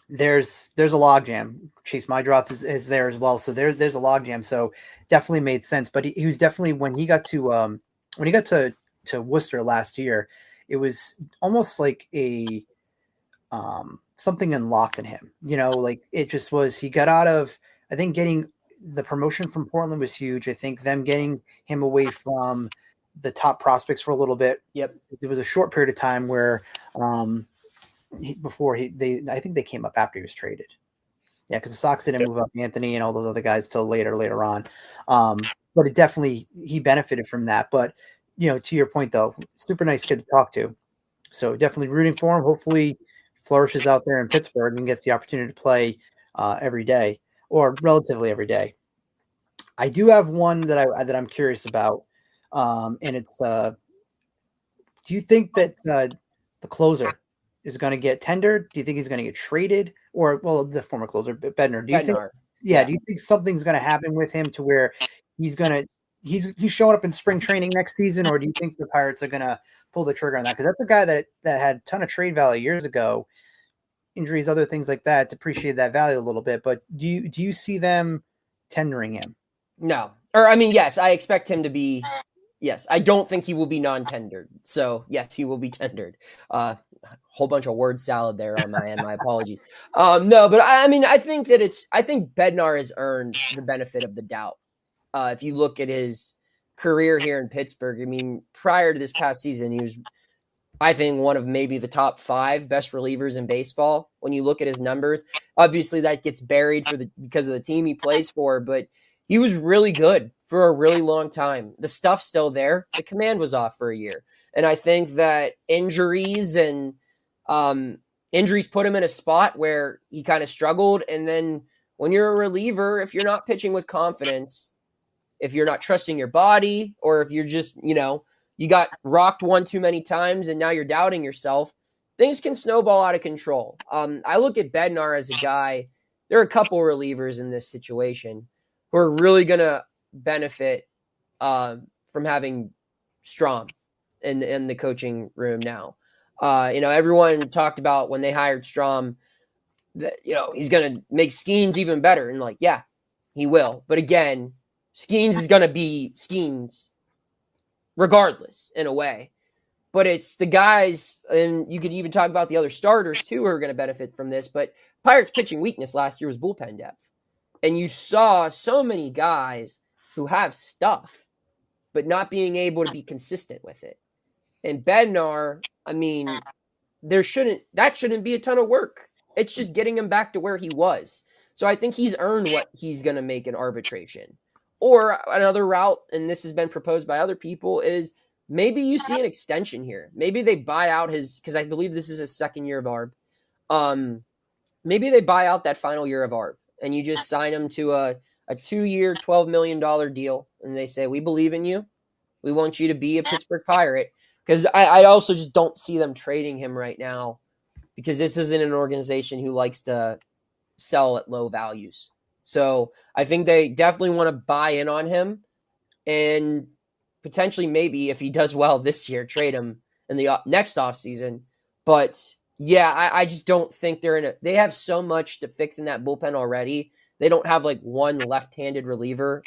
S2: There's a logjam. Chase Mydroth is there as well. So there's a logjam. So definitely made sense. But he was definitely, when he got to Worcester last year, it was almost like a something unlocked in him. Like it just was, he got out of, I think getting the promotion from Portland was huge. I think them getting him away from the top prospects for a little bit.
S1: Yep.
S2: It was a short period of time where I think they came up after he was traded. Yeah, because the Sox didn't move up Anthony and all those other guys till later on. But it definitely, he benefited from that. But, to your point, though, super nice kid to talk to. So definitely rooting for him. Hopefully flourishes out there in Pittsburgh and gets the opportunity to play every day, or relatively every day. I do have one that I'm curious about, and it's do you think that the closer is going to get tendered? Do you think he's going to get traded, or the former closer Bednar? Do you think? Yeah. Do you think something's going to happen with him to where he's showing up in spring training next season, or do you think the Pirates are going to pull the trigger on that? Because that's a guy that had a ton of trade value years ago. Injuries, other things like that, depreciated that value a little bit. But do you see them tendering him?
S1: No. Or, I mean, yes, I expect him to be. Yes, I don't think he will be non-tendered. So, yes, he will be tendered. Whole bunch of word salad there on my end. My apologies. No, but I mean, I think Bednar has earned the benefit of the doubt. If you look at his career here in Pittsburgh, I mean, prior to this past season, he was, I think, one of maybe the top 5 best relievers in baseball. When you look at his numbers, obviously that gets buried because of the team he plays for, but he was really good for a really long time. The stuff's still there. The command was off for a year. And I think that injuries put him in a spot where he kind of struggled. And then when you're a reliever, if you're not pitching with confidence, if you're not trusting your body, or if you're just, you got rocked one too many times and now you're doubting yourself, things can snowball out of control. I look at Bednar as a guy. There are a couple relievers in this situation who are really going to benefit from having Strom in the coaching room now. Everyone talked about when they hired Strom that, he's going to make Skenes even better. And yeah, he will. But again, Skenes is going to be Skenes regardless in a way. But it's the guys, and you could even talk about the other starters too who are going to benefit from this. But Pirates' pitching weakness last year was bullpen depth. And you saw so many guys who have stuff, but not being able to be consistent with it. And Bednar, I mean, that shouldn't be a ton of work. It's just getting him back to where he was. So I think he's earned what he's going to make in arbitration. Or another route, and this has been proposed by other people, is maybe you see an extension here. Maybe they buy out because I believe this is his second year of ARB. Maybe they buy out that final year of ARB. And you just sign him to a 2-year, $12 million deal. And they say, we believe in you. We want you to be a Pittsburgh Pirate. Because I also just don't see them trading him right now, because this isn't an organization who likes to sell at low values. So I think they definitely want to buy in on him, and potentially maybe if he does well this year, trade him in the next offseason. But yeah, I just don't think they have so much to fix in that bullpen already. They don't have one left-handed reliever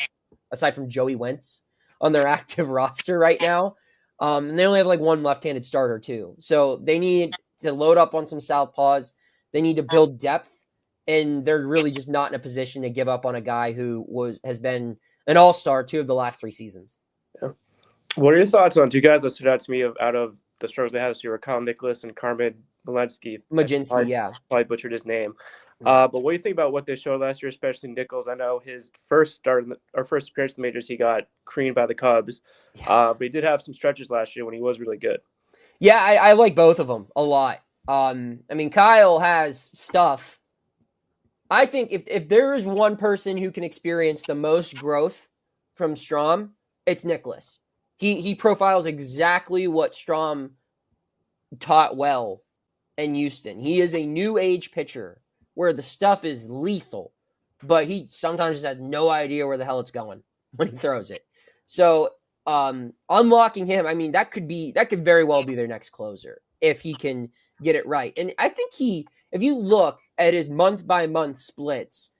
S1: aside from Joey Wentz on their active roster right now. And they only have one left-handed starter too. So they need to load up on some southpaws. They need to build depth, and they're really just not in a position to give up on a guy who has been an all-star 2 of the last 3 seasons.
S3: Yeah. What are your thoughts on 2 guys that stood out to me out of the struggles they had this year? Kyle Nicholas and Carmen
S1: Majinski,
S3: probably butchered his name. But what do you think about what they showed last year, especially Nichols? I know his first appearance in the majors, he got creamed by the Cubs. But he did have some stretches last year when he was really good.
S1: Yeah, I like both of them a lot. I mean, Kyle has stuff. I think if there is one person who can experience the most growth from Strom, it's Nicholas. He profiles exactly what Strom taught well in Houston. He is a new age pitcher where the stuff is lethal, but he sometimes just has no idea where the hell it's going when he throws it. So unlocking him, I mean, that could very well be their next closer if he can get it right. And I think if you look at his month by month splits,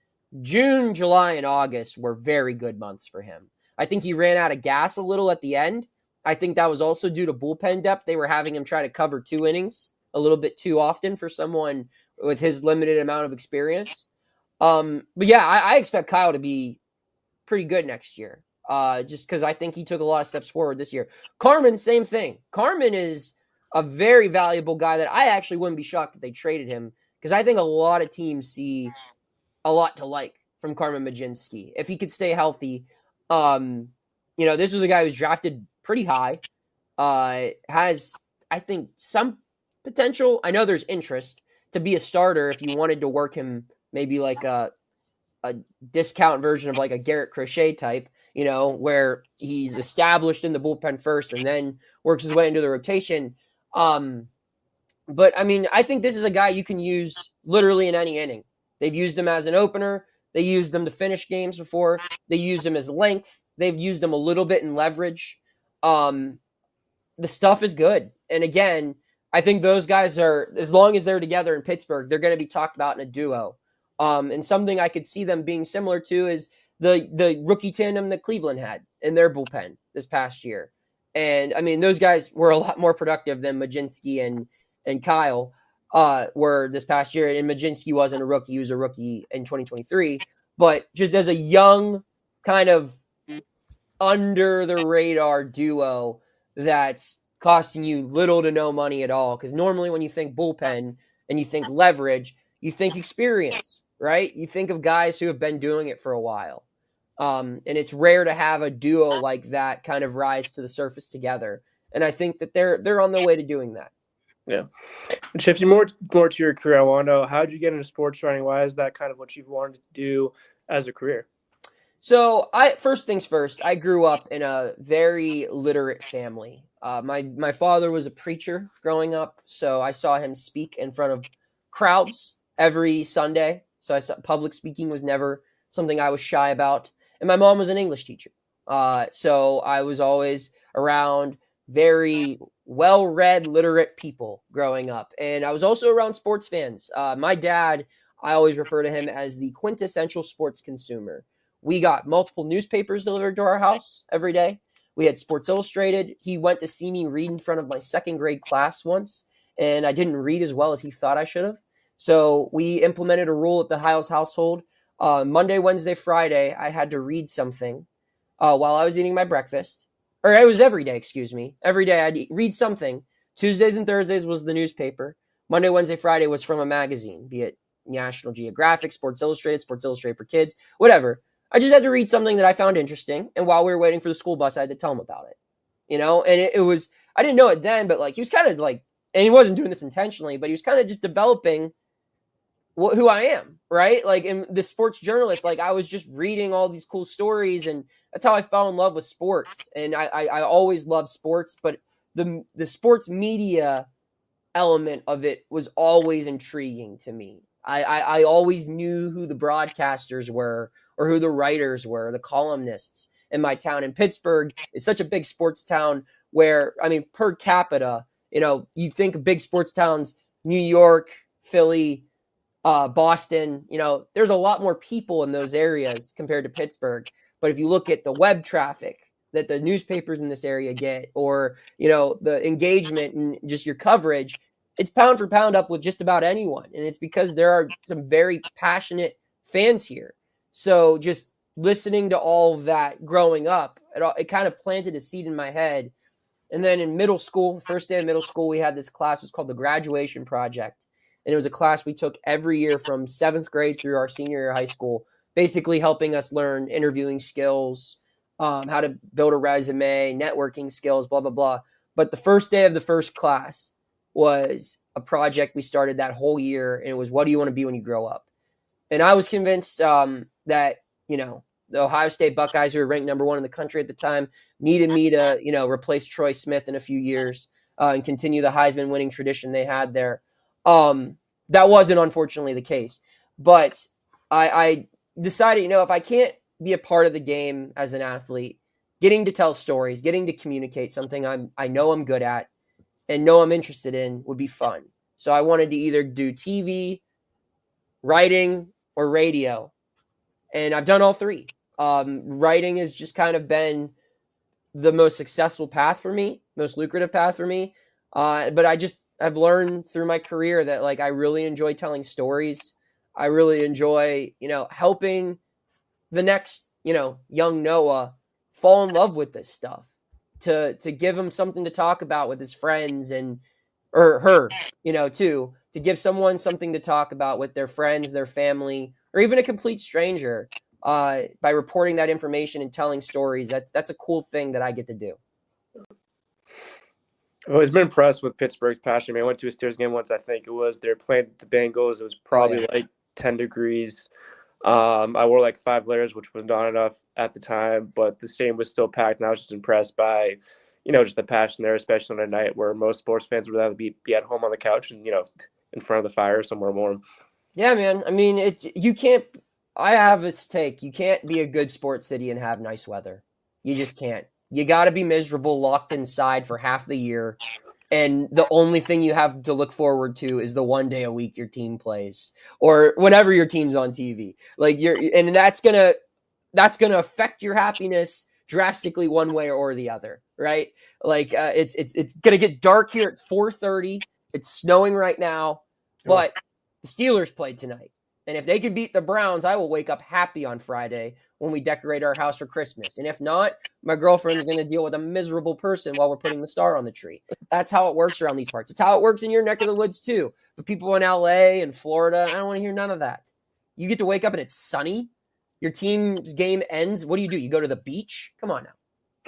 S1: June, July, and August were very good months for him. I think he ran out of gas a little at the end. I think that was also due to bullpen depth. They were having him try to cover 2 innings a little bit too often for someone with his limited amount of experience. But yeah, I expect Kyle to be pretty good next year. just because I think he took a lot of steps forward this year. Carmen, same thing. Carmen is a very valuable guy that I actually wouldn't be shocked if they traded him, because I think a lot of teams see a lot to like from Carmen Majinski if he could stay healthy. This was a guy who's drafted pretty high, has, I think, some potential. I know there's interest to be a starter if you wanted to work him maybe like a discount version of like a Garrett Crochet type, where he's established in the bullpen first and then works his way into the rotation. But I mean, I think this is a guy you can use literally in any inning. They've used him as an opener. They used him to finish games before. They used him as length. They've used him a little bit in leverage. The stuff is good. And again, I think those guys are, as long as they're together in Pittsburgh, they're going to be talked about in a duo. And something I could see them being similar to is the rookie tandem that Cleveland had in their bullpen this past year. And I mean, those guys were a lot more productive than Majinski and Kyle were this past year. And Majinski wasn't a rookie. He was a rookie in 2023. But just as a young kind of under the radar duo that's costing you little to no money at all. Because normally when you think bullpen and you think leverage, you think experience, right? You think of guys who have been doing it for a while. And it's rare to have a duo like that kind of rise to the surface together. And I think that they're on their way to doing that.
S3: Yeah. And shifting more to your career, I want to know, how did you get into sports writing? Why is that kind of what you've wanted to do as a career?
S1: So first things first, I grew up in a very literate family. My father was a preacher growing up, so I saw him speak in front of crowds every Sunday. So public speaking was never something I was shy about. And my mom was an English teacher. So I was always around very well-read, literate people growing up. And I was also around sports fans. My dad, I always refer to him as the quintessential sports consumer. We got multiple newspapers delivered to our house every day. We had Sports Illustrated. He went to see me read in front of my second grade class once, and I didn't read as well as he thought I should have. So we implemented a rule at the Hiles household. Monday, Wednesday, Friday, I had to read something while I was eating my breakfast. Or it was every day, excuse me. Every day I'd read something. Tuesdays and Thursdays was the newspaper. Monday, Wednesday, Friday was from a magazine, be it National Geographic, Sports Illustrated for Kids, whatever. I just had to read something that I found interesting. And while we were waiting for the school bus, I had to tell him about it. And it was, I didn't know it then, but like he was kind of like, and he wasn't doing this intentionally, but he was kind of just developing who I am, right? Like in the sports journalist, like I was just reading all these cool stories, and that's how I fell in love with sports. And I always loved sports, but the sports media element of it was always intriguing to me. I always knew who the broadcasters were or who the writers were, the columnists in my town. And Pittsburgh is such a big sports town where, I mean, per capita, you think of big sports towns, New York, Philly, Boston, there's a lot more people in those areas compared to Pittsburgh. But if you look at the web traffic that the newspapers in this area get, or, the engagement and just your coverage, it's pound for pound up with just about anyone. And it's because there are some very passionate fans here. So just listening to all of that growing up, it kind of planted a seed in my head. And then in middle school, the first day of middle school, we had this class. It was called the Graduation Project. And it was a class we took every year from 7th grade through our senior year of high school, basically helping us learn interviewing skills, how to build a resume, networking skills, blah, blah, blah. But the first day of the first class was a project we started that whole year. And it was, what do you want to be when you grow up? And I was convinced that, the Ohio State Buckeyes, who were ranked number 1 in the country at the time, needed me to, replace Troy Smith in a few years and continue the Heisman winning tradition they had there. That wasn't unfortunately the case, but I decided, if I can't be a part of the game as an athlete, getting to tell stories, getting to communicate something I know I'm good at and know I'm interested in would be fun. So I wanted to either do TV, writing, or radio. And I've done all three. Writing has just kind of been the most successful path for me, most lucrative path for me. But I've learned through my career that like I really enjoy telling stories. I really enjoy, helping the next, young Noah fall in love with this stuff, to give him something to talk about with his friends or her, too, to give someone something to talk about with their friends, their family, or even a complete stranger, by reporting that information and telling stories. That's a cool thing that I get to do.
S3: I've always been impressed with Pittsburgh's passion. I mean, I went to a Steelers game once, I think it was. They were playing the Bengals. It was probably like 10 degrees. I wore like 5 layers, which was not enough at the time, but the stadium was still packed, and I was just impressed by, just the passion there, especially on a night where most sports fans would rather be at home on the couch and, in front of the fire somewhere warm.
S1: Yeah, man. I mean, you can't – I have its take. You can't be a good sports city and have nice weather. You just can't. You got to be miserable, locked inside for half the year, and the only thing you have to look forward to is the one day a week your team plays, or whenever your team's on TV. Like and that's gonna affect your happiness drastically one way or the other, right? Like it's gonna get dark here at 4:30. It's snowing right now, but the Steelers played tonight, and if they could beat the Browns, I will wake up happy on Friday when we decorate our house for Christmas. And if not, my girlfriend's going to deal with a miserable person while we're putting the star on the tree. That's how it works around these parts. It's how it works in your neck of the woods too. But people in LA and Florida, I don't want to hear none of that. You get to wake up and it's sunny. Your team's game ends. What do? You go to the beach? Come on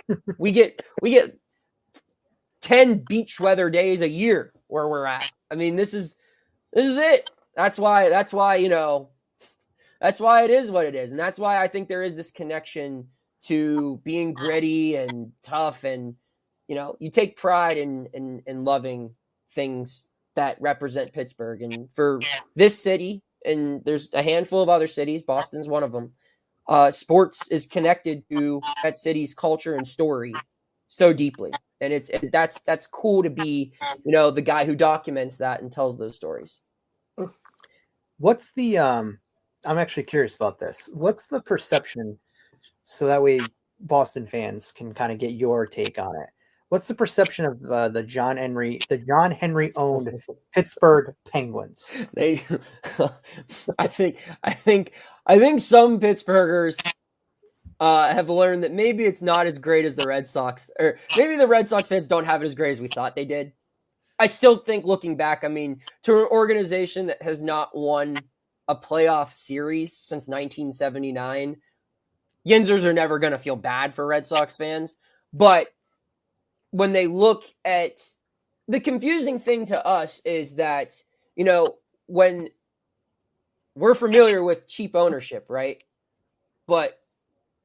S1: now. We get 10 beach weather days a year where we're at. I mean, this is it. That's why, that's why it is what it is. And that's why I think there is this connection to being gritty and tough. And, you take pride in loving things that represent Pittsburgh. And for this city, and there's a handful of other cities, Boston's one of them, sports is connected to that city's culture and story so deeply. And that's cool to be, the guy who documents that and tells those stories.
S2: What's the, I'm actually curious about this. What's the perception, so that way Boston fans can kind of get your take on it? What's the perception of the John Henry owned Pittsburgh Penguins?
S1: I think some Pittsburghers have learned that maybe it's not as great as the Red Sox, or maybe the Red Sox fans don't have it as great as we thought they did. I still think, looking back, I mean, to an organization that has not won a playoff series since 1979, Yinzers are never going to feel bad for Red Sox fans. But when they look at the confusing thing to us is that, when we're familiar with cheap ownership, right? But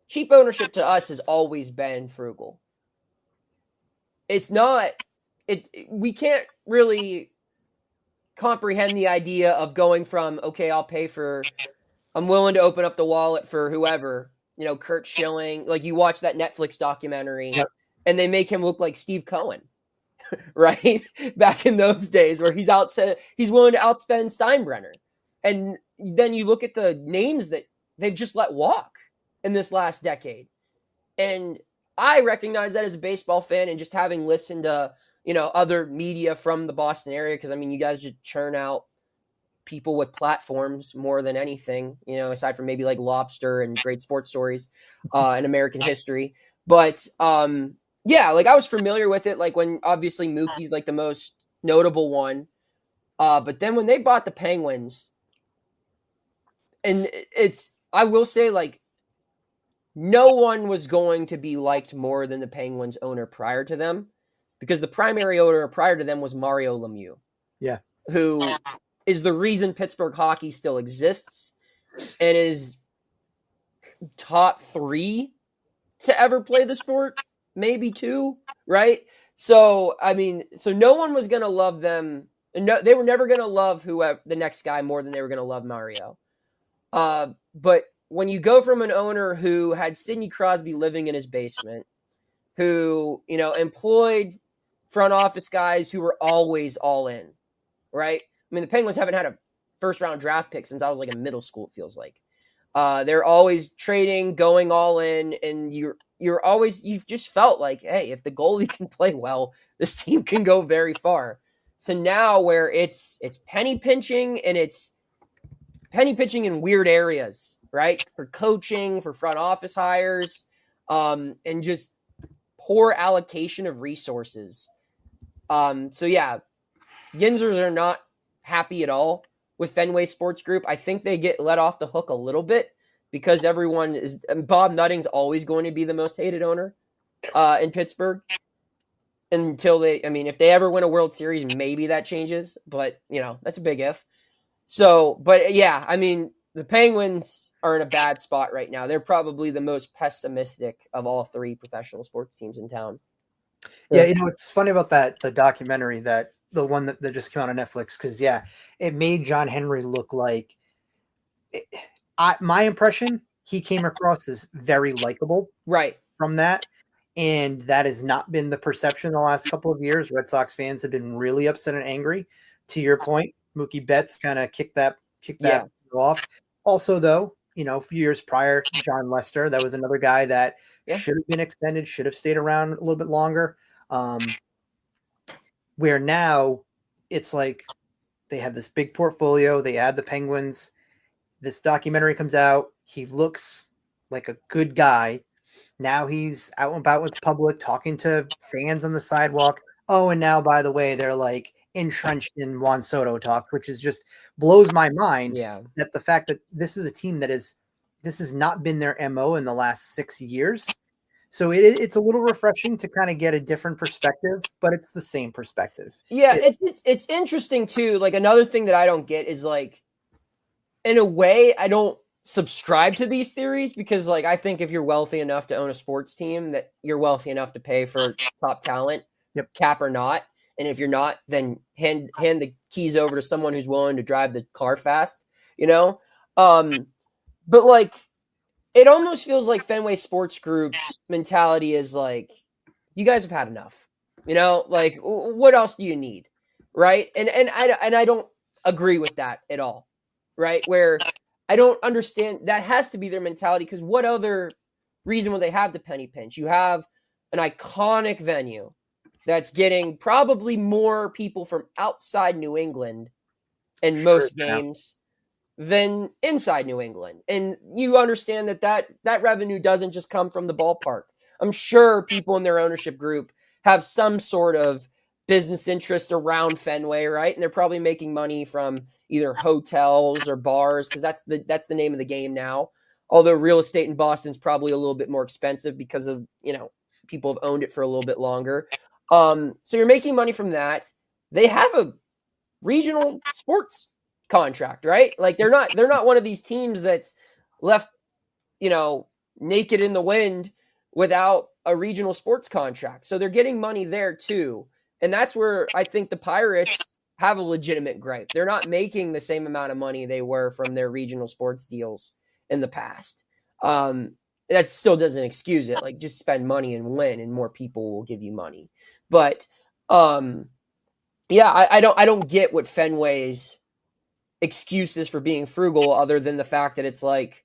S1: cheap ownership to us has always been frugal. It's not, we can't really comprehend the idea of going from, okay, I'm willing to open up the wallet for whoever, Kurt Schilling. Like, you watch that Netflix documentary, and they make him look like Steve Cohen, right? Back in those days where he's willing to outspend Steinbrenner. And then you look at the names that they've just let walk in this last decade. And I recognize that as a baseball fan, and just having listened to, other media from the Boston area, because, I mean, you guys just churn out people with platforms more than anything, aside from maybe like Lobster and great sports stories in American history. But yeah, like, I was familiar with it, like when obviously Mookie's like the most notable one. But then when they bought the Penguins, and I will say, like, no one was going to be liked more than the Penguins owner prior to them, because the primary owner prior to them was Mario Lemieux.
S2: Yeah.
S1: Who is the reason Pittsburgh hockey still exists and is top 3 to ever play the sport, maybe 2, right? So, I mean, no one was going to love them. No, they were never going to love whoever the next guy more than they were going to love Mario. But when you go from an owner who had Sidney Crosby living in his basement, who, employed front office guys who were always all in, right? I mean, the Penguins haven't had a first round draft pick since I was like in middle school, it feels like. They're always trading, going all in, and you've just felt like, hey, if the goalie can play well, this team can go very far. To now where it's penny pinching, and it's penny pitching in weird areas, right? For coaching, for front office hires. and just poor allocation of resources. So yeah, Yinzers are not happy at all with Fenway Sports Group. I think they get let off the hook a little bit because everyone is. Bob Nutting's always going to be the most hated owner in Pittsburgh until if they ever win a World Series, maybe that changes. But that's a big if. So, but yeah, the Penguins are in a bad spot right now. They're probably the most pessimistic of all three professional sports teams in town.
S2: Yeah, it's funny about the documentary, that the one that just came out on Netflix, because it made John Henry look like, my impression, he came across as very likable,
S1: right,
S2: from that, and that has not been the perception the last couple of years. Red Sox fans have been really upset and angry. To your point, Mookie Betts kind of kicked that off. Also, though, a few years prior, John Lester, that was another guy that should have been extended, should have stayed around a little bit longer. Where now it's like they have this big portfolio. They add the Penguins. This documentary comes out. He looks like a good guy. Now he's out and about with the public, talking to fans on the sidewalk. Oh, and now, by the way, they're like entrenched in Juan Soto talk, which is just blows my mind.
S1: Yeah.
S2: That the fact that this is a team this has not been their MO in the last 6 years. So it's a little refreshing to kind of get a different perspective, but it's the same perspective.
S1: Yeah, it's interesting too. Like, another thing that I don't get is, like, in a way, I don't subscribe to these theories because, like, I think if you're wealthy enough to own a sports team, that you're wealthy enough to pay for top talent, cap or not. And if you're not, then hand the keys over to someone who's willing to drive the car fast, But, like, it almost feels like Fenway Sports Group's mentality is like, you guys have had enough, like, what else do you need? Right. And I don't agree with that at all. Right. Where I don't understand, that has to be their mentality, because what other reason would they have to penny pinch? You have an iconic venue that's getting probably more people from outside New England in most games than inside New England. And you understand that revenue doesn't just come from the ballpark. I'm sure people in their ownership group have some sort of business interest around Fenway, right? And they're probably making money from either hotels or bars, because that's the name of the game now. Although real estate in Boston is probably a little bit more expensive because of, people have owned it for a little bit longer. So you're making money from that. They have a regional sports contract, right? Like, they're not one of these teams that's left, naked in the wind without a regional sports contract. So they're getting money there too. And that's where I think the Pirates have a legitimate gripe. They're not making the same amount of money they were from their regional sports deals in the past. That still doesn't excuse it. Like, just spend money and win, and more people will give you money. But I don't get what Fenway's excuses for being frugal, other than the fact that it's like,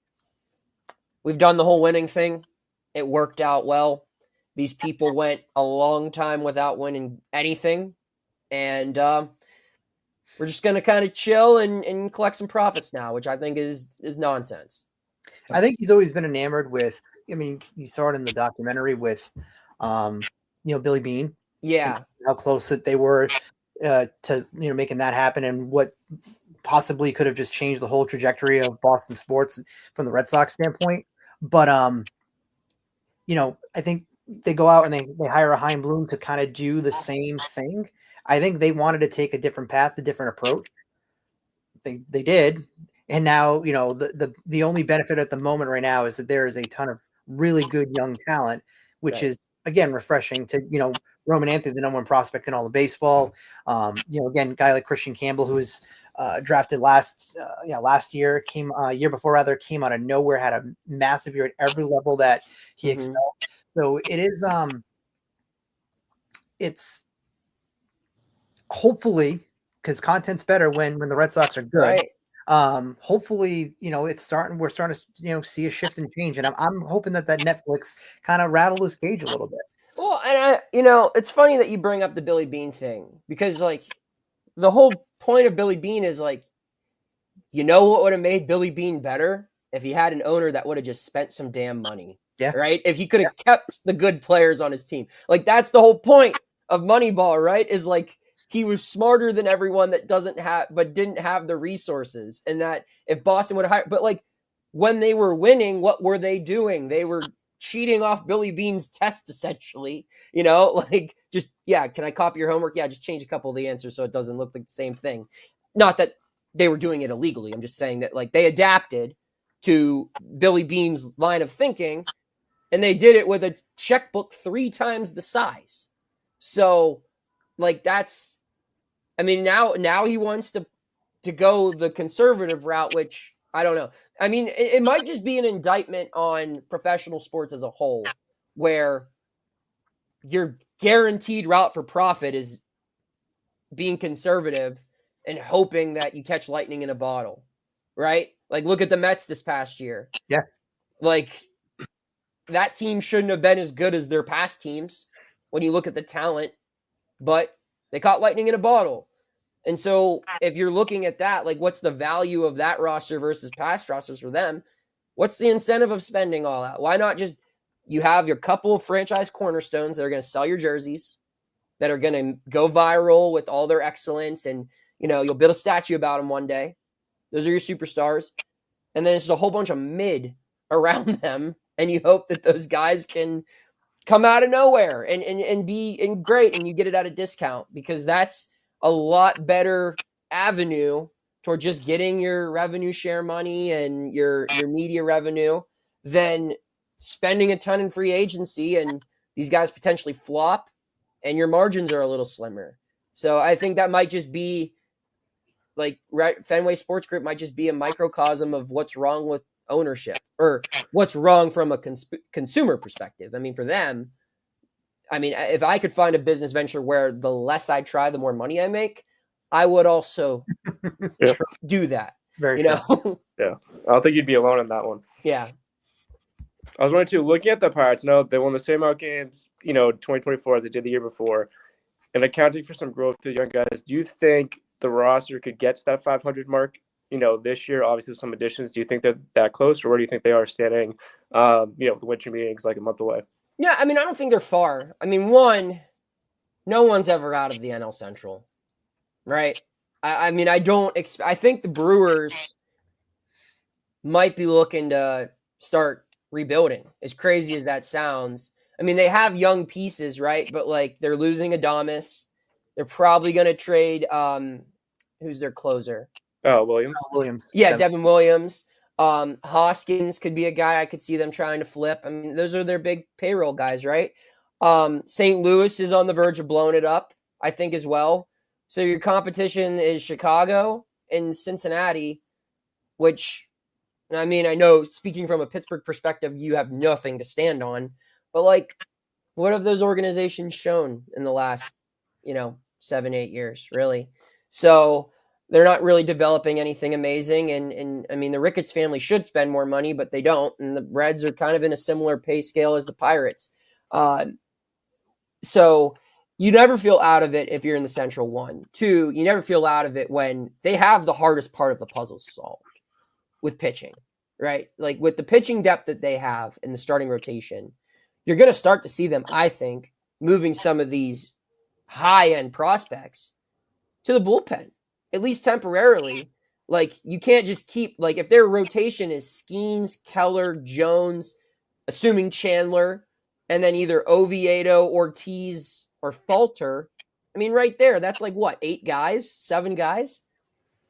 S1: we've done the whole winning thing. It worked out well. These people went a long time without winning anything. And we're just going to kind of chill and collect some profits now, which I think is nonsense.
S2: I think he's always been enamored with, you saw it in the documentary with, Billy Beane.
S1: Yeah.
S2: How close that they were to, making that happen, and what possibly could have just changed the whole trajectory of Boston sports from the Red Sox standpoint. But, I think they go out and they hire a Chaim Bloom to kind of do the same thing. I think they wanted to take a different path, a different approach. They did. And now, the only benefit at the moment right now is that there is a ton of really good young talent, which is, again, refreshing to, Roman Anthony, the number one prospect in all of baseball. Again, a guy like Christian Campbell, who was drafted last year, came before came out of nowhere, had a massive year at every level that he excelled. So it is, it's hopefully, because content's better when the Red Sox are good. Right. Hopefully, we're starting to, see a shift and change. And I'm hoping that Netflix kind of rattle his cage a little bit.
S1: Well, and it's funny that you bring up the Billy Beane thing, because, like, the whole point of Billy Beane is, like, what would have made Billy Beane better? If he had an owner that would have just spent some damn money.
S2: Yeah.
S1: Right. If he could have kept the good players on his team, like that's the whole point of Moneyball, right? Is like he was smarter than everyone that didn't have the resources. And that if Boston would have hired, but like when they were winning, what were they doing? They were cheating off Billy Bean's test, essentially, like just, can I copy your homework? Yeah, just change a couple of the answers so it doesn't look like the same thing. Not that they were doing it illegally. I'm just saying that like they adapted to Billy Bean's line of thinking, and they did it with a checkbook 3 times the size. So like now he wants to go the conservative route, which I don't know. I mean, it might just be an indictment on professional sports as a whole, where your guaranteed route for profit is being conservative and hoping that you catch lightning in a bottle, right? Like, look at the Mets this past year.
S2: Yeah.
S1: Like, that team shouldn't have been as good as their past teams when you look at the talent, but they caught lightning in a bottle. And so if you're looking at that, like what's the value of that roster versus past rosters for them? What's the incentive of spending all that? Why not just you have your couple of franchise cornerstones that are going to sell your jerseys, that are going to go viral with all their excellence, and you'll build a statue about them one day. Those are your superstars. And then it's just a whole bunch of mid around them, and you hope that those guys can come out of nowhere and be great, and you get it at a discount, because that's a lot better avenue toward just getting your revenue share money and your media revenue than spending a ton in free agency and these guys potentially flop and your margins are a little slimmer. So I think that might just be like Fenway Sports Group might just be a microcosm of what's wrong with ownership, or what's wrong from a consumer perspective. I mean, for them, if I could find a business venture where the less I try, the more money I make, I would also do that.
S2: Very true.
S3: Yeah. I don't think you'd be alone on that one.
S1: Yeah.
S3: I was wondering too, looking at the Pirates, they won the same amount of games, 2024 as they did the year before, and accounting for some growth to the young guys. Do you think the roster could get to that 500 mark, this year? Obviously, with some additions. Do you think they're that close, or where do you think they are standing? The winter meeting's like a month away.
S1: Yeah, I don't think they're far. One, no one's ever out of the NL Central, right? I think the Brewers might be looking to start rebuilding, as crazy as that sounds. They have young pieces, right? But like they're losing Adames. They're probably going to trade, who's their closer?
S3: Oh, Williams.
S1: Yeah, Devin Williams. Hoskins could be a guy I could see them trying to flip. Those are their big payroll guys, right? St. Louis is on the verge of blowing it up, I think, as well. So your competition is Chicago and Cincinnati, which, I know speaking from a Pittsburgh perspective, you have nothing to stand on. But like, what have those organizations shown in the last, 7-8 years, really? So they're not really developing anything amazing. And the Ricketts family should spend more money, but they don't. And the Reds are kind of in a similar pay scale as the Pirates. So you never feel out of it if you're in the Central. 1. 2, you never feel out of it when they have the hardest part of the puzzle solved with pitching, right? Like with the pitching depth that they have in the starting rotation, you're going to start to see them, I think, moving some of these high-end prospects to the bullpen, at least temporarily. Like, you can't just keep, like, if their rotation is Skenes, Keller, Jones, assuming Chandler, and then either Oviedo, Ortiz, or Falter, right there, that's like, what, 8 guys, 7 guys?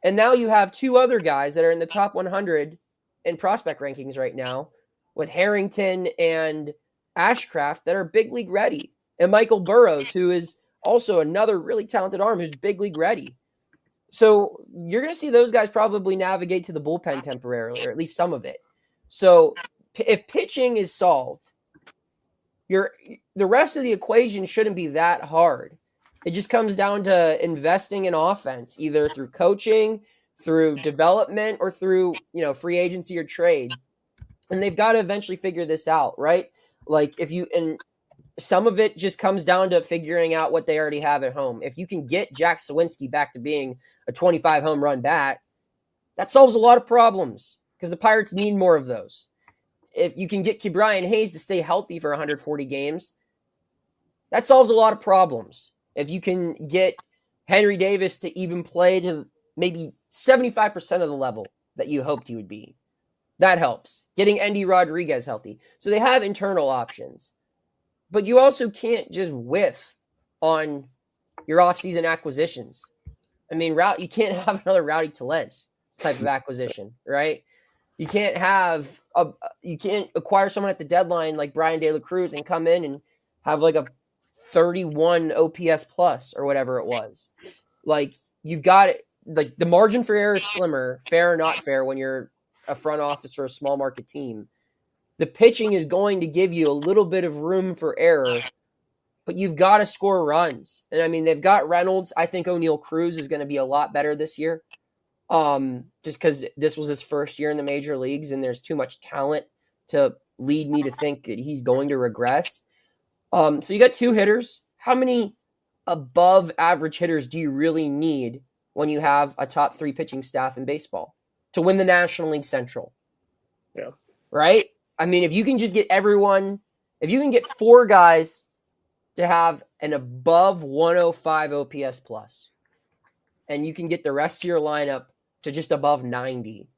S1: And now you have 2 other guys that are in the top 100 in prospect rankings right now, with Harrington and Ashcraft that are big league ready, and Michael Burrows, who is also another really talented arm who's big league ready. So you're going to see those guys probably navigate to the bullpen temporarily, or at least some of it. So if pitching is solved, the rest of the equation shouldn't be that hard. It just comes down to investing in offense, either through coaching, through development, or through, free agency or trade. And they've got to eventually figure this out, right? Like and some of it just comes down to figuring out what they already have at home. If you can get Jack Sawinski back to being a 25 home run bat, that solves a lot of problems, because the Pirates need more of those. if you can get Ke'Bryan Hayes to stay healthy for 140 games, that solves a lot of problems. If you can get Henry Davis to even play to maybe 75% of the level that you hoped he would be, that helps. Getting Andy Rodriguez healthy. So they have internal options. But you also can't just whiff on your offseason acquisitions. I mean, you can't have another Rowdy Tellez type of acquisition, right? You can't acquire someone at the deadline like Brian De La Cruz and come in and have like a 31 OPS plus or whatever it was. Like, you've got it. Like, the margin for error is slimmer, fair or not fair, when you're a front office or a small market team. The pitching is going to give you a little bit of room for error, but you've got to score runs. And I mean, they've got Reynolds. I think O'Neal Cruz is going to be a lot better this year. Just because this was his first year in the major leagues and there's too much talent to lead me to think that he's going to regress. So you got 2 hitters. How many above average hitters do you really need when you have a top 3 pitching staff in baseball to win the National League Central?
S3: Yeah.
S1: Right? I mean, if you can just get if you can get 4 guys to have an above 105 OPS plus, and you can get the rest of your lineup to just above 90,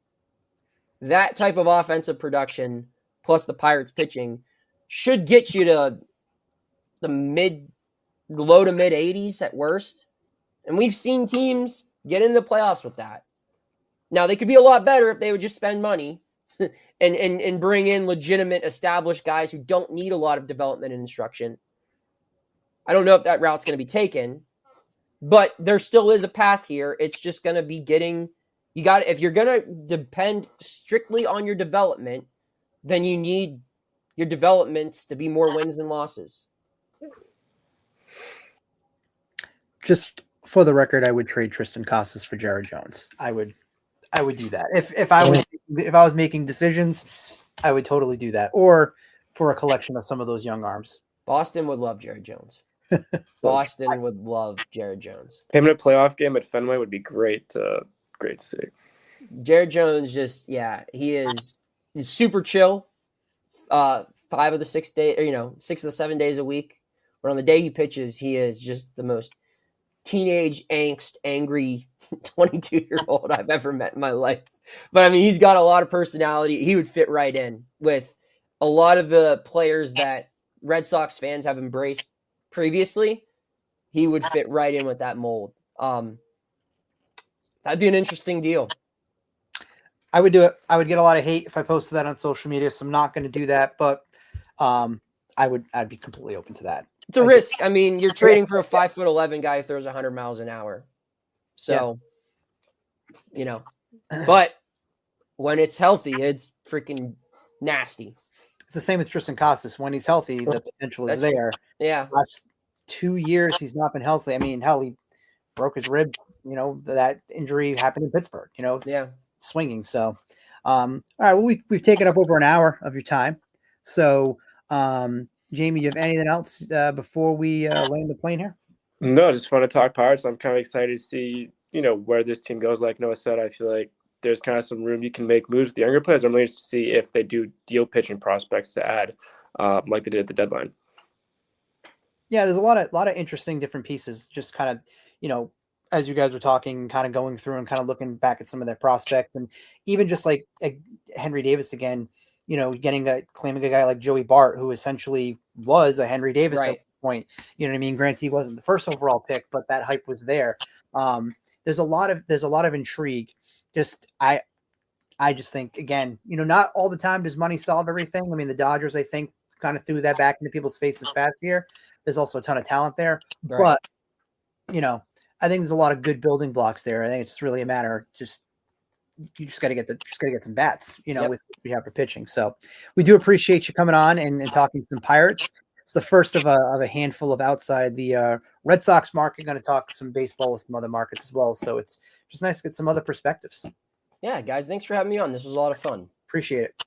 S1: that type of offensive production plus the Pirates pitching should get you to the low to mid 80s at worst. And we've seen teams get into the playoffs with that. Now, they could be a lot better if they would just spend money and bring in legitimate established guys who don't need a lot of development and instruction. I don't know if that route's going to be taken, but there still is a path here. It's just going to be if you're going to depend strictly on your development, then you need your developments to be more wins than losses.
S2: Just for the record, I would trade Tristan Casas for Jared Jones. I would do that. If I was making decisions, I would totally do that. Or for a collection of some of those young arms.
S1: Boston would love Jared Jones. Boston would love Jared Jones.
S3: Him in a playoff game at Fenway would be great to see.
S1: Jared Jones he's super chill. 5 of the 6 days, 6 of the 7 days a week. But on the day he pitches, he is just the most teenage angst, angry 22-year-old I've ever met in my life. But I mean, he's got a lot of personality. He would fit right in with a lot of the players that Red Sox fans have embraced previously. He would fit right in with that mold. That'd be an interesting deal.
S2: I would do it. I would get a lot of hate if I posted that on social media, so I'm not going to do that. But I'd be completely open to that.
S1: It's a risk. I mean, you're trading for a 5'11" guy who throws 100 miles an hour. So, but when it's healthy, it's freaking nasty.
S2: It's the same with Tristan Casas. When he's healthy, the potential is there.
S1: Yeah.
S2: Last 2 years, he's not been healthy. I mean, hell, he broke his ribs. That injury happened in Pittsburgh.
S1: Yeah.
S2: Swinging. So, all right. Well, we've taken up over an hour of your time. So, Jamie, you have anything else before we land the plane here?
S3: No, just want to talk Pirates. I'm kind of excited to see, where this team goes. Like Noah said, I feel like there's kind of some room you can make moves with the younger players. I'm really interested to see if they do deal pitching prospects to add, like they did at the deadline.
S2: Yeah, there's a lot of interesting different pieces. Just kind of, as you guys were talking, kind of going through and kind of looking back at some of their prospects, and even just like Henry Davis again. Claiming a guy like Joey Bart, who essentially was a Henry Davis at the point. You know what I mean? Granted, he wasn't the first overall pick, but that hype was there. There's a lot of intrigue. I just think, again, not all the time does money solve everything. I mean, the Dodgers, I think, kind of threw that back into people's faces this past year. There's also a ton of talent there, but I think there's a lot of good building blocks there. I think it's just really a matter of you just got to get some bats, with what we have for pitching. So we do appreciate you coming on and talking some Pirates. It's the first of a handful of outside the Red Sox market. Going to talk some baseball with some other markets as well. So it's just nice to get some other perspectives.
S1: Yeah, guys, thanks for having me on. This was a lot of fun.
S2: Appreciate it.